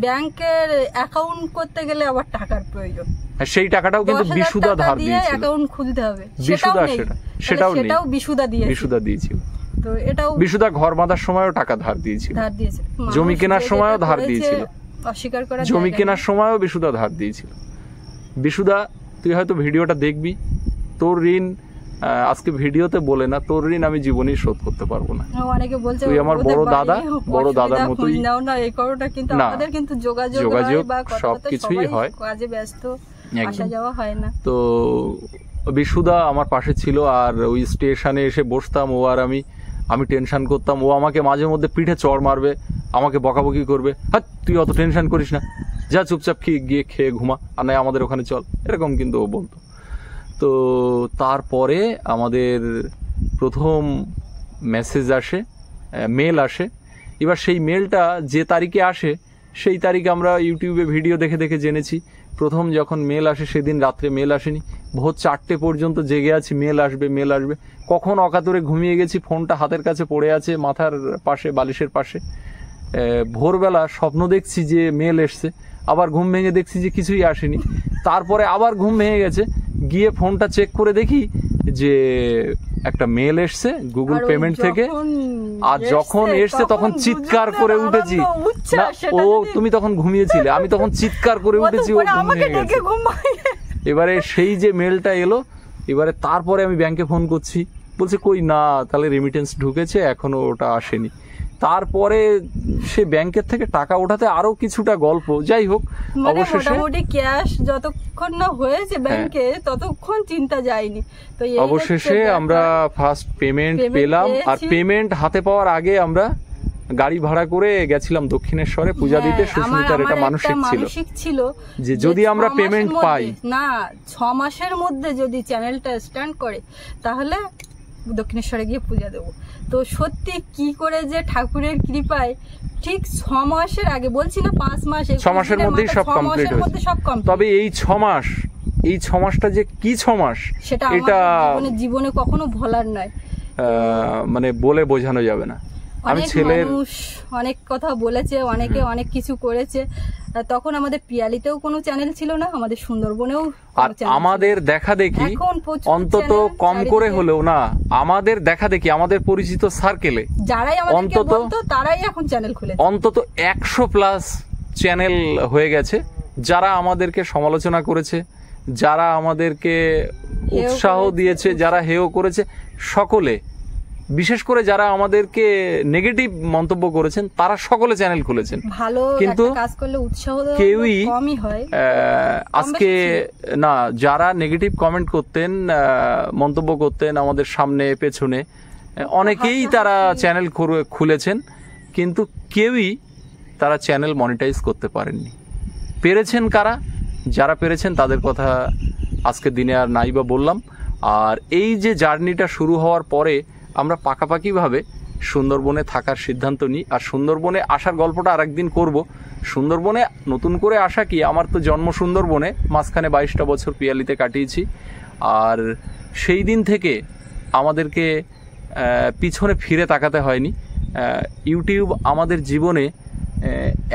A: ব্যাংকের অ্যাকাউন্ট করতে গেলে আবার টাকার প্রয়োজন,
B: সেই টাকাটাও কিন্তু বিশুদা ধার দিয়েছিল,
A: অ্যাকাউন্ট খুলতে হবে,
B: সেটাও
A: বিশুদা
B: দিয়েছিল।
A: তো এটাও
B: বিশুদা ঘর বাঁধার সময়ও টাকা ধার দিয়েছিল, জমি কেনার সময়ও ধার দিয়েছিল,
A: অস্বীকার করা
B: জমি কেনার সময়ও বিশুদা ধার দিয়েছিল। বিশুদা, তুই হয়তো ভিডিওটা দেখবি, তোর ঋণ আজকে ভিডিওতে বলে না, তোর ঋণ আমি জীবনেই শোধ করতে পারবো না।
A: অনেকে বলছে
B: তুই আমার বড় দাদার মতোই।
A: না, এই করোটা কিন্তু আমাদের কিন্তু যোগাযোগ বা
B: সবকিছুই হয়,
A: কাজে ব্যস্ত, আসা যাওয়া হয় না।
B: তো বিশুদা আমার পাশে ছিল, আর ওই স্টেশনে এসে বসতাম, ও আর আমি টেনশন করতাম, ও আমাকে মাঝে মধ্যে পিঠে চড় মারবে, আমাকে বকাবকি করবে, হ্যাঁ তুই অত টেনশন করিস না, যা চুপচাপ গিয়ে খেয়ে ঘুমা, আর নয় আমাদের ওখানে চল, এরকম কিন্তু ও বলতো। তো তারপরে আমাদের প্রথম মেসেজ আসে, মেল আসে। এবার সেই মেলটা যে তারিখে আসে, সেই তারিখে আমরা ইউটিউবে ভিডিও দেখে দেখে জেনেছি। প্রথম যখন মেল আসে সেদিন রাত্রে মেল আসেনি, ভোর 4টে পর্যন্ত জেগে আছি, মেল আসবে। কখন অকাতরে ঘুমিয়ে গেছি, ফোনটা হাতের কাছে পড়ে আছে মাথার পাশে, বালিশের পাশে। ভোরবেলা স্বপ্ন দেখছি যে মেল এসছে, আবার ঘুম ভেঙে দেখছি যে কিছুই আসেনি। তারপরে আবার ঘুম ভেঙে গেছে, গিয়ে ফোনটা চেক করে দেখি যে একটা মেল এসছে গুগল পেমেন্ট থেকে। আর যখন এসছে তখন চিৎকার করে উঠেছি, না ও তুমি তখন ঘুমিয়েছিলে, আমি তখন চিৎকার করে উঠেছি, ও ঘুম ভেঙে গেছে। এবারে সেই যে মেলটা এলো, এবারে তারপরে আমি ব্যাংকে ফোন করছি, বলছে কই না, তাহলে রেমিটেন্স ঢুকেছে, এখনো ওটা আসেনি। তারপরে সে ব্যাংকের থেকে টাকা ওঠাতে আরো কিছুটা গল্প, যাই হোক অবশেষে
A: মোটামুটি ক্যাশ যতক্ষণ না হয়েছে ব্যাংকে ততক্ষণ চিন্তা যায়নি। তো
B: অবশেষে আমরা ফার্স্ট পেমেন্ট পেলাম, আর পেমেন্ট হাতে পাওয়ার আগে আমরা গাড়ি ভাড়া করে গেছিলাম দক্ষিণেশ্বরে পূজা দিতে। সুস্মিতার এটা মানসিক ছিল যে যদি আমরা পেমেন্ট পাই,
A: না 6 মাসের মধ্যে যদি চ্যানেলটা স্ট্যান্ড করে তাহলে দক্ষিণেশ্বরে গিয়ে পূজা দেবো। তো সত্যি কি করে যে ঠাকুরের কৃপায় ঠিক 6 মাসের আগে, বলছি না 5 মাস,
B: 6 মাসের মধ্যেই সব কমপ্লিট হয়েছে। তবে এই 6 মাসটা যে কি 6 মাস,
A: এটা জীবনে কখনো ভোলার নয়,
B: মানে বলে বোঝানো যাবে না। আমি
A: মানুষ অনেক কথা বলেছে, অনেকে অনেক কিছু করেছে। তখন আমাদের পিয়ালিতেও কোনো চ্যানেল ছিল না, আমাদের সুন্দরবনেও,
B: আর আমাদের দেখা দেখি অন্তত কম করে হলেও না, আমাদের দেখা দেখি আমাদের পরিচিত সার্কেলে
A: যারাই আমাদেরকে বলতো তারাই এখন চ্যানেল খুলেছে।
B: অন্তত 100+ চ্যানেল হয়ে গেছে, যারা আমাদেরকে সমালোচনা করেছে, যারা আমাদেরকে উৎসাহ দিয়েছে, যারা হেয় করেছে, সকলে, বিশেষ করে যারা আমাদেরকে নেগেটিভ মন্তব্য করেছেন, তারা সকলে চ্যানেল খুলেছেন।
A: ভালো
B: কিন্তু
A: কাজ করলে উৎসাহ
B: কেউই
A: কমই হয়।
B: আজকে না, যারা নেগেটিভ কমেন্ট করতেন, মন্তব্য করতেন আমাদের সামনে পেছনে, অনেকেই তারা চ্যানেল খুলেছেন, কিন্তু কেউই তারা চ্যানেল মনিটাইজ করতে পারেননি। পেরেছেন কারা? যারা পেরেছেন তাদের কথা আজকের দিনে আর নাই বা বললাম। আর এই যে জার্নিটা শুরু হওয়ার পরে আমরা পাকাপাকিভাবে সুন্দরবনে থাকার সিদ্ধান্ত নিই। আর সুন্দরবনে আসার গল্পটা আর একদিন করব। সুন্দরবনে নতুন করে আসা কি, আমার তো জন্ম সুন্দরবনে, মাঝখানে 22টা বছর পিয়ালিতে কাটিয়েছি। আর সেই দিন থেকে আমাদেরকে পিছনে ফিরে তাকাতে হয়নি। ইউটিউব আমাদের জীবনে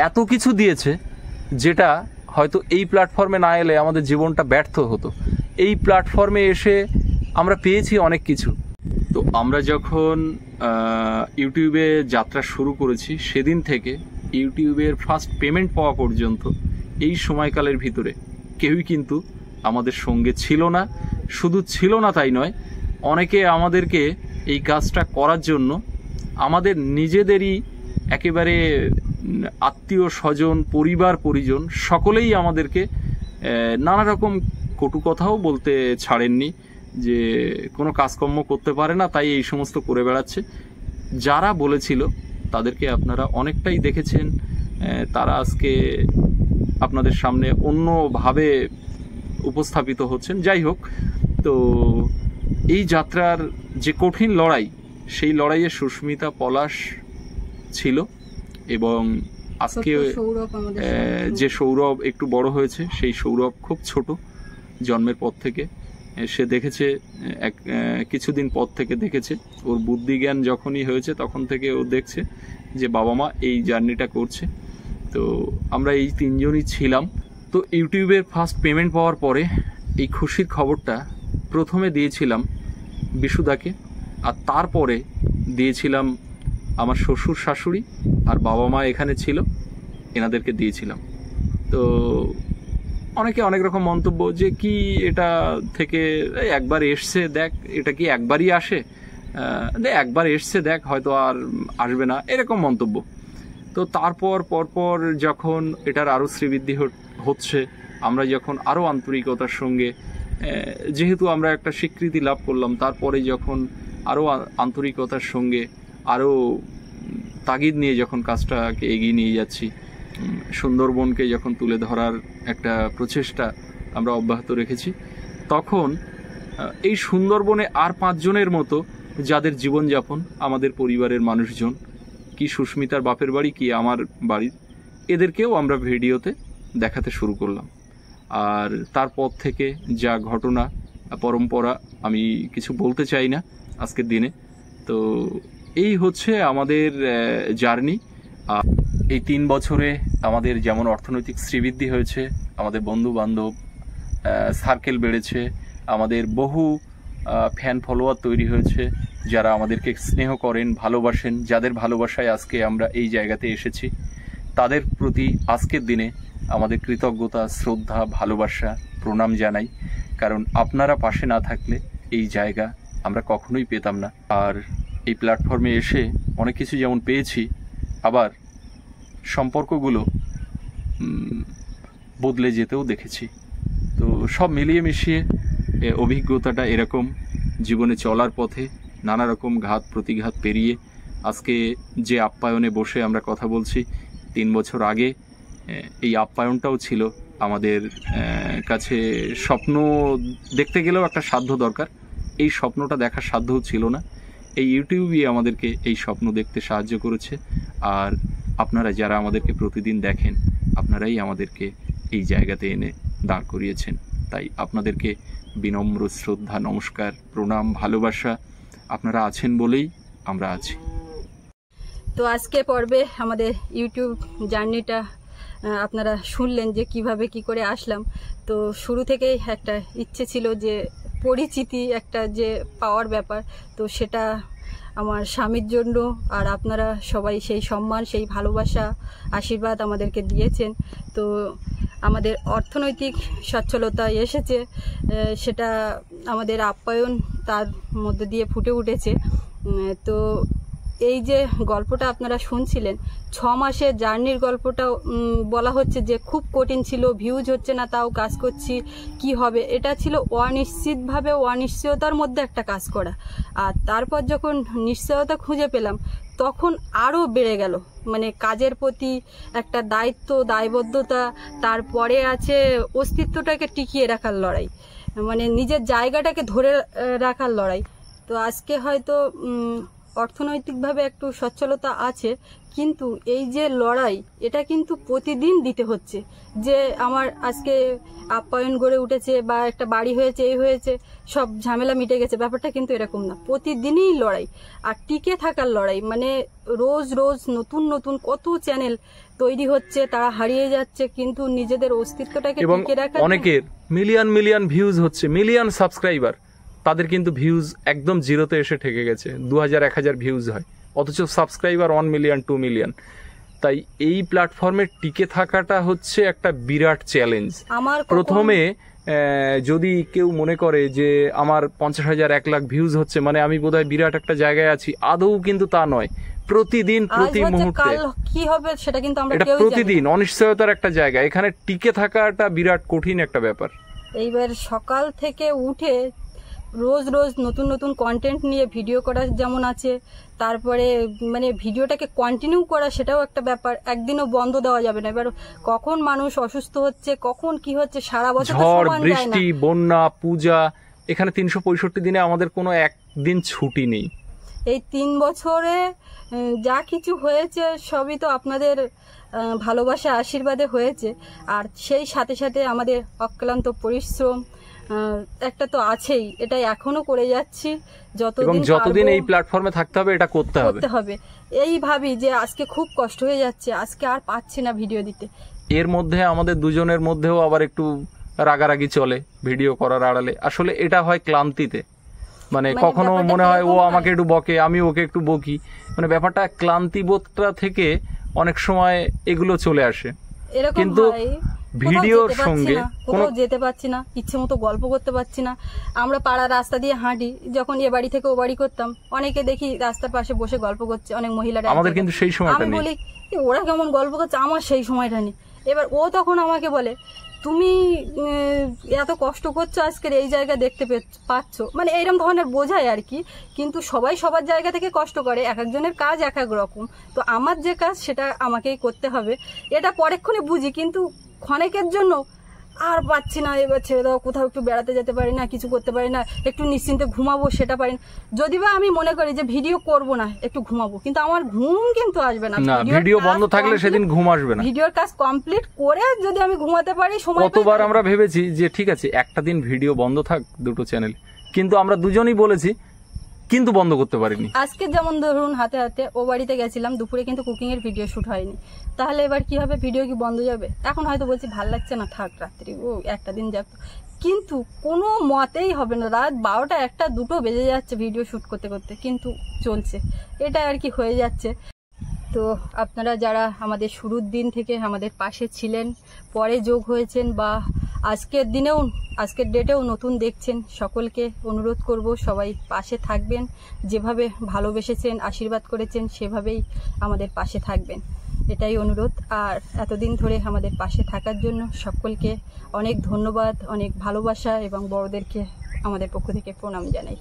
B: এত কিছু দিয়েছে, যেটা হয়তো এই প্ল্যাটফর্মে না এলে আমাদের জীবনটা ব্যর্থ হতো। এই প্ল্যাটফর্মে এসে আমরা পেয়েছি অনেক কিছু। তো আমরা যখন ইউটিউবে যাত্রা শুরু করেছি, সেদিন থেকে ইউটিউবের ফার্স্ট পেমেন্ট পাওয়া পর্যন্ত এই সময়কালের ভিতরে কেউই কিন্তু আমাদের সঙ্গে ছিল না। শুধু ছিল না তাই নয়, অনেকে আমাদেরকে এই কাজটা করার জন্য আমাদের নিজেদেরই একেবারে আত্মীয় স্বজন, পরিবার পরিজন সকলেই আমাদেরকে নানা রকম কটু কথাও বলতে ছাড়েননি, যে কোনো কাজকর্ম করতে পারে না, তাই এই সমস্ত করে বেড়াচ্ছে। যারা বলেছিল তাদেরকে আপনারা অনেকটাই দেখেছেন, তারা আজকে আপনাদের সামনে অন্যভাবে উপস্থাপিত হচ্ছেন। যাই হোক, তো এই যাত্রার যে কঠিন লড়াই, সেই লড়াইয়ে সুস্মিতা পলাশ ছিল এবং আজকে যে সৌরভ একটু বড় হয়েছে, সেই সৌরভ খুব ছোট জন্মের পর থেকে। সে দেখেছে কিছুদিন পর থেকে দেখেছে, ওর বুদ্ধি জ্ঞান যখনই হয়েছে তখন থেকে ও দেখছে যে বাবা মা এই জার্নিটা করছে। তো আমরা এই তিনজনই ছিলাম। তো ইউটিউবের ফার্স্ট পেমেন্ট পাওয়ার পরে এই খুশির খবরটা প্রথমে দিয়েছিলাম বিশুদাকে, আর তারপরে দিয়েছিলাম আমার শ্বশুর শাশুড়ি আর বাবা মা এখানে ছিল, এনাদেরকে দিয়েছিলাম। তো অনেকে অনেক রকম মন্তব্য, যে কি এটা থেকে একবার এসছে দেখ, এটা কি একবারই আসে, একবার এসছে দেখ, হয়তো আর আসবে না, এরকম মন্তব্য। তো তারপর পরপর যখন এটার আরও শ্রীবৃদ্ধি হচ্ছে, আমরা যখন আরও আন্তরিকতার সঙ্গে, যেহেতু আমরা একটা স্বীকৃতি লাভ করলাম, তারপরে যখন আরও আন্তরিকতার সঙ্গে আরও তাগিদ নিয়ে যখন কাজটাকে এগিয়ে নিয়ে যাচ্ছি, সুন্দরবনকে যখন তুলে ধরার একটা প্রচেষ্টা আমরা অব্যাহত রেখেছি, তখন এই সুন্দরবনে আর 5 জনের মতো যাদের জীবনযাপন আমাদের পরিবারের মানুষজন, কি সুস্মিতার বাপের বাড়ি কি আমার বাড়ির, এদেরকেও আমরা ভিডিওতে দেখাতে শুরু করলাম। আর তারপর থেকে যা ঘটনা পরম্পরা, আমি কিছু বলতে চাই না আজকের দিনে। তো এই হচ্ছে আমাদের জার্নি। এই 3 বছরে আমাদের যেমন অর্থনৈতিক শ্রীবৃদ্ধি হয়েছে, আমাদের বন্ধু বান্ধব সার্কেল বেড়েছে, আমাদের বহু ফ্যান ফলোয়ার তৈরি হয়েছে, যারা আমাদেরকে স্নেহ করেন, ভালোবাসেন, যাদের ভালোবাসায় আজকে আমরা এই জায়গাতে এসেছি, তাদের প্রতি আজকের দিনে আমাদের কৃতজ্ঞতা, শ্রদ্ধা, ভালোবাসা, প্রণাম জানাই। কারণ আপনারা পাশে না থাকলে এই জায়গা আমরা কখনোই পেতাম না। আর এই প্ল্যাটফর্মে এসে অনেক কিছু যেমন পেয়েছি, আবার সম্পর্কগুলো বদলে যেতেও দেখেছি। তো সব মিলিয়ে মিশিয়ে অভিজ্ঞতাটা এরকম, জীবনে চলার পথে নানা রকম ঘাত প্রতিঘাত পেরিয়ে আজকে যে আপ্যায়নে বসে আমরা কথা বলছি, 3 বছর আগে এই আপ্যায়নটাও ছিল আমাদের কাছে স্বপ্ন দেখতে গেলেও একটা সাধ্য দরকার। এই স্বপ্নটা দেখার সাধ্যও ছিল না। এই ইউটিউবই আমাদেরকে এই স্বপ্ন দেখতে সাহায্য করেছে। আর আপনারা যারা আমাদেরকে প্রতিদিন দেখেন, আপনারাই আমাদেরকে এই জায়গাতে এনে দাঁড় করিয়েছেন। তাই আপনাদেরকে বিনম্র শ্রদ্ধা, নমস্কার, প্রণাম, ভালোবাসা। আপনারা আছেন বলেই আমরা আছি।
A: তো আজকে পর্বে আমাদের ইউটিউব জার্নিটা আপনারা শুনলেন যে কিভাবে কি করে আসলাম। তো শুরু থেকেই একটা ইচ্ছে ছিল যে পরিচিতি একটা যে পাওয়ার ব্যাপার, তো সেটা আমার স্বামীর জন্য, আর আপনারা সবাই সেই সম্মান, সেই ভালোবাসা, আশীর্বাদ আমাদেরকে দিয়েছেন। তো আমাদের অর্থনৈতিক সচ্ছলতা এসেছে, সেটা আমাদের আপ্যায়ন তার মধ্যে দিয়ে ফুটে উঠেছে। তো এই যে গল্পটা আপনারা শুনছিলেন, 6 মাসের জার্নির গল্পটা বলা হচ্ছে যে খুব কঠিন ছিল, ভিউজ হচ্ছে না, তাও কাজ করছি, কি হবে, এটা ছিল অনিশ্চিতভাবে অনিশ্চয়তার মধ্যে একটা কাজ করা। আর তারপর যখন নিশ্চয়তা খুঁজে পেলাম, তখন আরও বেড়ে গেল, মানে কাজের প্রতি একটা দায়িত্ব, দায়বদ্ধতা, তারপরে আছে অস্তিত্বটাকে টিকিয়ে রাখার লড়াই, মানে নিজের জায়গাটাকে ধরে রাখার লড়াই। তো আজকে হয়তো অর্থনৈতিকভাবে একটু সচ্ছলতা আছে, কিন্তু এই যে লড়াই, এটা কিন্তু প্রতিদিন দিতে হচ্ছে। যে আমার আজকে আপ্যায়ন গড়ে উঠেছে বা একটা বাড়ি হয়েছে, এই হয়েছে, সব ঝামেলা মিটে গেছে, ব্যাপারটা কিন্তু এরকম না। প্রতিদিনই লড়াই, আর টিকে থাকার লড়াই। মানে রোজ রোজ নতুন নতুন কত চ্যানেল তৈরি হচ্ছে, তারা হারিয়ে যাচ্ছে, কিন্তু নিজেদের অস্তিত্বটাকে টিকে রাখা।
B: অনেকের মিলিয়ন মিলিয়ন ভিউজ হচ্ছে, মিলিয়ন সাবস্ক্রাইবার, তাদের কিন্তু ভিউজ একদম জিরোতে এসে ঠেকে গেছে। 2000-1000 ভিউজ হয়, অথচ সাবস্ক্রাইবার 1 মিলিয়ন 2 মিলিয়ন। তাই এই প্ল্যাটফর্মে টিকে থাকাটা হচ্ছে একটা বিরাট চ্যালেঞ্জ। প্রথমে যদি কেউ মনে করে যে আমার 50,000-1 লাখ ভিউজ হচ্ছে মানে আমি বোধহয় বিরাট একটা জায়গায় আছি, আদৌ কিন্তু তা নয়। প্রতিদিন, প্রতি মুহূর্তে
A: কি হবে সেটা কিন্তু আমরা
B: এটা প্রতিদিন অনিশ্চয়তার একটা জায়গা। এখানে টিকে থাকাটা বিরাট কঠিন একটা ব্যাপার।
A: এইবার সকাল থেকে উঠে রোজ রোজ নতুন নতুন কন্টেন্ট নিয়ে ভিডিও করা যেমন আছে, তারপরে মানে ভিডিওটাকে কন্টিনিউ করা সেটাও একটা ব্যাপার, একদিনও বন্ধ দেওয়া যাবে না। এবার কখন মানুষ অসুস্থ হচ্ছে, কখন কি হচ্ছে, সারা বছর তো
B: ঝড়
A: সমান যায় না।
B: বৃষ্টি বন্যা পূজা, এখানে 365 দিনে আমাদের কোনো একদিন ছুটি নেই।
A: এই 3 বছরে যা কিছু হয়েছে সবই তো আপনাদের ভালোবাসা আশীর্বাদে হয়েছে। আর সেই সাথে সাথে আমাদের অক্লান্ত পরিশ্রম একটা তো আছেই, এটা এখনো করে যাচ্ছি।
B: যতদিন এই প্ল্যাটফর্মে থাকতে হবে এটা করতে হবে।
A: এই ভাবি যে আজকে খুব কষ্ট হয়ে যাচ্ছে, আজকে আর পাচ্ছি না ভিডিও দিতে।
B: এর মধ্যে আমাদের দুজনের মধ্যেও আবার একটু রাগারাগি চলে ভিডিও করার আড়ালে। আসলে এটা হয় ক্লান্তিতে, মানে কখনো মনে হয় ও আমাকে একটু বকে, আমি ওকে একটু বকি, মানে ব্যাপারটা ক্লান্তিবোধটা থেকে অনেক সময় এগুলো চলে আসে। কিন্তু ভিডিওর সঙ্গে
A: কোথাও যেতে পারছি না, ইচ্ছে মতো গল্প করতে পারছি না। আমরা পাড়া রাস্তা দিয়ে হাঁটি, যখন এ বাড়ি থেকে ও বাড়ি করতাম, অনেকে দেখি রাস্তার পাশে বসে গল্প করছে, অনেক মহিলারা।
B: আমাদের কিন্তু সেই সময়টা নেই।
A: আমি বলি ওরা কেমন গল্প করছে, আমার সেই সময়টা নেই। এবার ও তখন আমাকে বলে, তুমি এত কষ্ট করছো আজকের এই জায়গা দেখতে পাচ্ছ, মানে এইরকম ধরনের বোঝায় আর কি। কিন্তু সবাই সবার জায়গা থেকে কষ্ট করে, এক একজনের কাজ এক এক রকম। তো আমার যে কাজ সেটা আমাকেই করতে হবে, এটা পরেক্ষণে বুঝি, কিন্তু ক্ষণেকের জন্য আর পাচ্ছি না, এবার ছেড়ে দাও, কোথাও একটু বেড়াতে যেতে পারি না, কিছু করতে পারি না, একটু নিশ্চিন্তে ঘুমাবো সেটা পারি না। যদি বা আমি মনে করি যে ভিডিও করব না, একটু ঘুমাবো, কিন্তু আমার ঘুম কিন্তু আসবে না।
B: ভিডিও বন্ধ থাকলে সেদিন ঘুম আসবে না।
A: ভিডিওর কাজ কমপ্লিট করে যদি আমি ঘুমাতে পারি, সময়
B: কতবার আমরা ভেবেছি যে ঠিক আছে একটা দিন ভিডিও বন্ধ থাক দুটো চ্যানেল, কিন্তু আমরা দুজনেই বলেছি, কিন্তু বন্ধ করতে পারিনি।
A: আজকে যেমন ধরুন হাতে হাতে ও বাড়িতে গেছিলাম, দুপুরে কিন্তু কুকিং এর ভিডিও শুট হয়নি, তাহলে এবার কি হবে, ভিডিও কি বন্ধ যাবে? এখন হয়তো বলছি ভাল লাগছে না, থাক রাত্রি, ও একটা দিন যাক, কিন্তু কোনো মতেই হবে না। রাত 12টা 1টা 2টো বেজে যাচ্ছে ভিডিও শুট করতে করতে, কিন্তু চলছে, এটা আর কি হয়ে যাচ্ছে। তো আপনারা যারা আমাদের শুরুর দিন থেকে আমাদের পাশে ছিলেন, পরে যোগ হয়েছেন, বা আজকের দিনেও আজকের ডেটেও নতুন দেখছেন, সকলকে অনুরোধ করব সবাই পাশে থাকবেন, যেভাবে ভালোবেসেছেন আশীর্বাদ করেছেন সেভাবেই আমাদের পাশে থাকবেন, এটাই অনুরোধ। আর এতদিন ধরে আমাদের পাশে থাকার জন্য সকলকে অনেক ধন্যবাদ, অনেক ভালোবাসা, এবং বড়দেরকে আমাদের পক্ষ থেকে প্রণাম জানাই।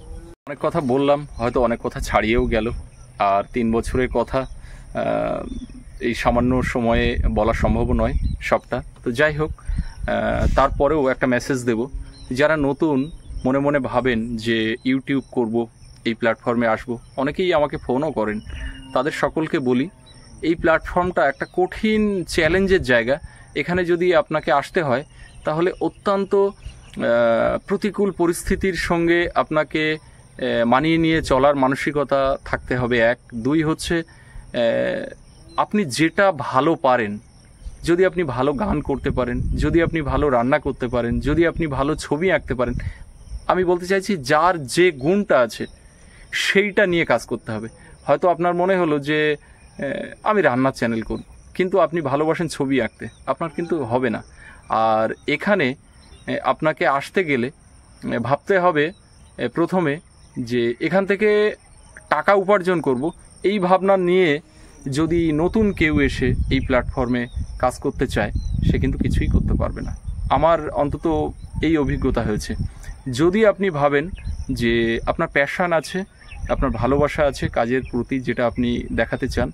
B: অনেক কথা বললাম, হয়তো অনেক কথা ছাড়িয়েও গেল, আর 3 বছরের কথা এই সামান্য সময়ে বলা সম্ভব নয় সবটা। তো যাই হোক, তারপরেও একটা মেসেজ দেব, যারা নতুন মনে মনে ভাবেন যে ইউটিউব করব, এই প্ল্যাটফর্মে আসব, অনেকেই আমাকে ফোনও করেন, তাদের সকলকে বলি এই প্ল্যাটফর্মটা একটা কঠিন চ্যালেঞ্জের জায়গা। এখানে যদি আপনাকে আসতে হয় তাহলে অত্যন্ত প্রতিকূল পরিস্থিতির সঙ্গে আপনাকে মানিয়ে নিয়ে চলার মানসিকতা থাকতে হবে। 1, 2 হচ্ছে আপনি যেটা ভালো পারেন, যদি আপনি ভালো গান করতে পারেন, যদি আপনি ভালো রান্না করতে পারেন, যদি আপনি ভালো ছবি আঁকতে পারেন, আমি বলতে চাইছি যার যে গুণটা আছে সেইটা নিয়ে কাজ করতে হবে। হয়তো আপনার মনে হলো যে আমি রান্নার চ্যানেল করব, কিন্তু আপনি ভালোবাসেন ছবি আঁকতে, আপনার কিন্তু হবে না। আর এখানে আপনাকে আসতে গেলে ভাবতে হবে প্রথমে যে এখান থেকে টাকা উপার্জন করব, এই ভাবনা নিয়ে যদি নতুন কেউ এসে এই প্ল্যাটফর্মে কাজ করতে চায়, সে কিন্তু কিছুই করতে পারবে না। আমার অন্তত এই অভিজ্ঞতা হয়েছে। যদি আপনি ভাবেন যে আপনার প্যাশন আছে, আপনার ভালোবাসা আছে কাজের প্রতি, যেটা আপনি দেখাতে চান,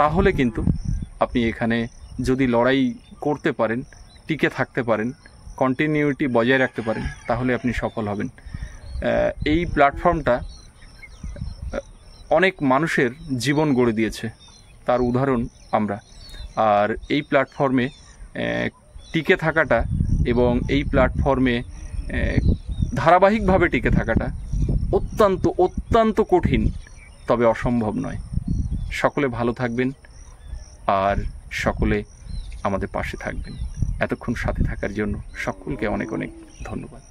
B: তাহলে কিন্তু আপনি এখানে যদি লড়াই করতে পারেন, টিকে থাকতে পারেন, কন্টিনিউটি বজায় রাখতে পারেন, তাহলে আপনি সফল হবেন। এই প্ল্যাটফর্মটা অনেক মানুষের জীবন গড়ে দিয়েছে, তার উদাহরণ আমরা। আর এই প্ল্যাটফর্মে টিকে থাকাটা এবং এই প্ল্যাটফর্মে ধারাবাহিকভাবে টিকে থাকাটা অত্যন্ত অত্যন্ত কঠিন, তবে অসম্ভব নয়। সকলে ভালো থাকবেন আর সকলে আমাদের পাশে থাকবেন। এতক্ষণ সাথে থাকার জন্য সকলকে অনেক অনেক ধন্যবাদ।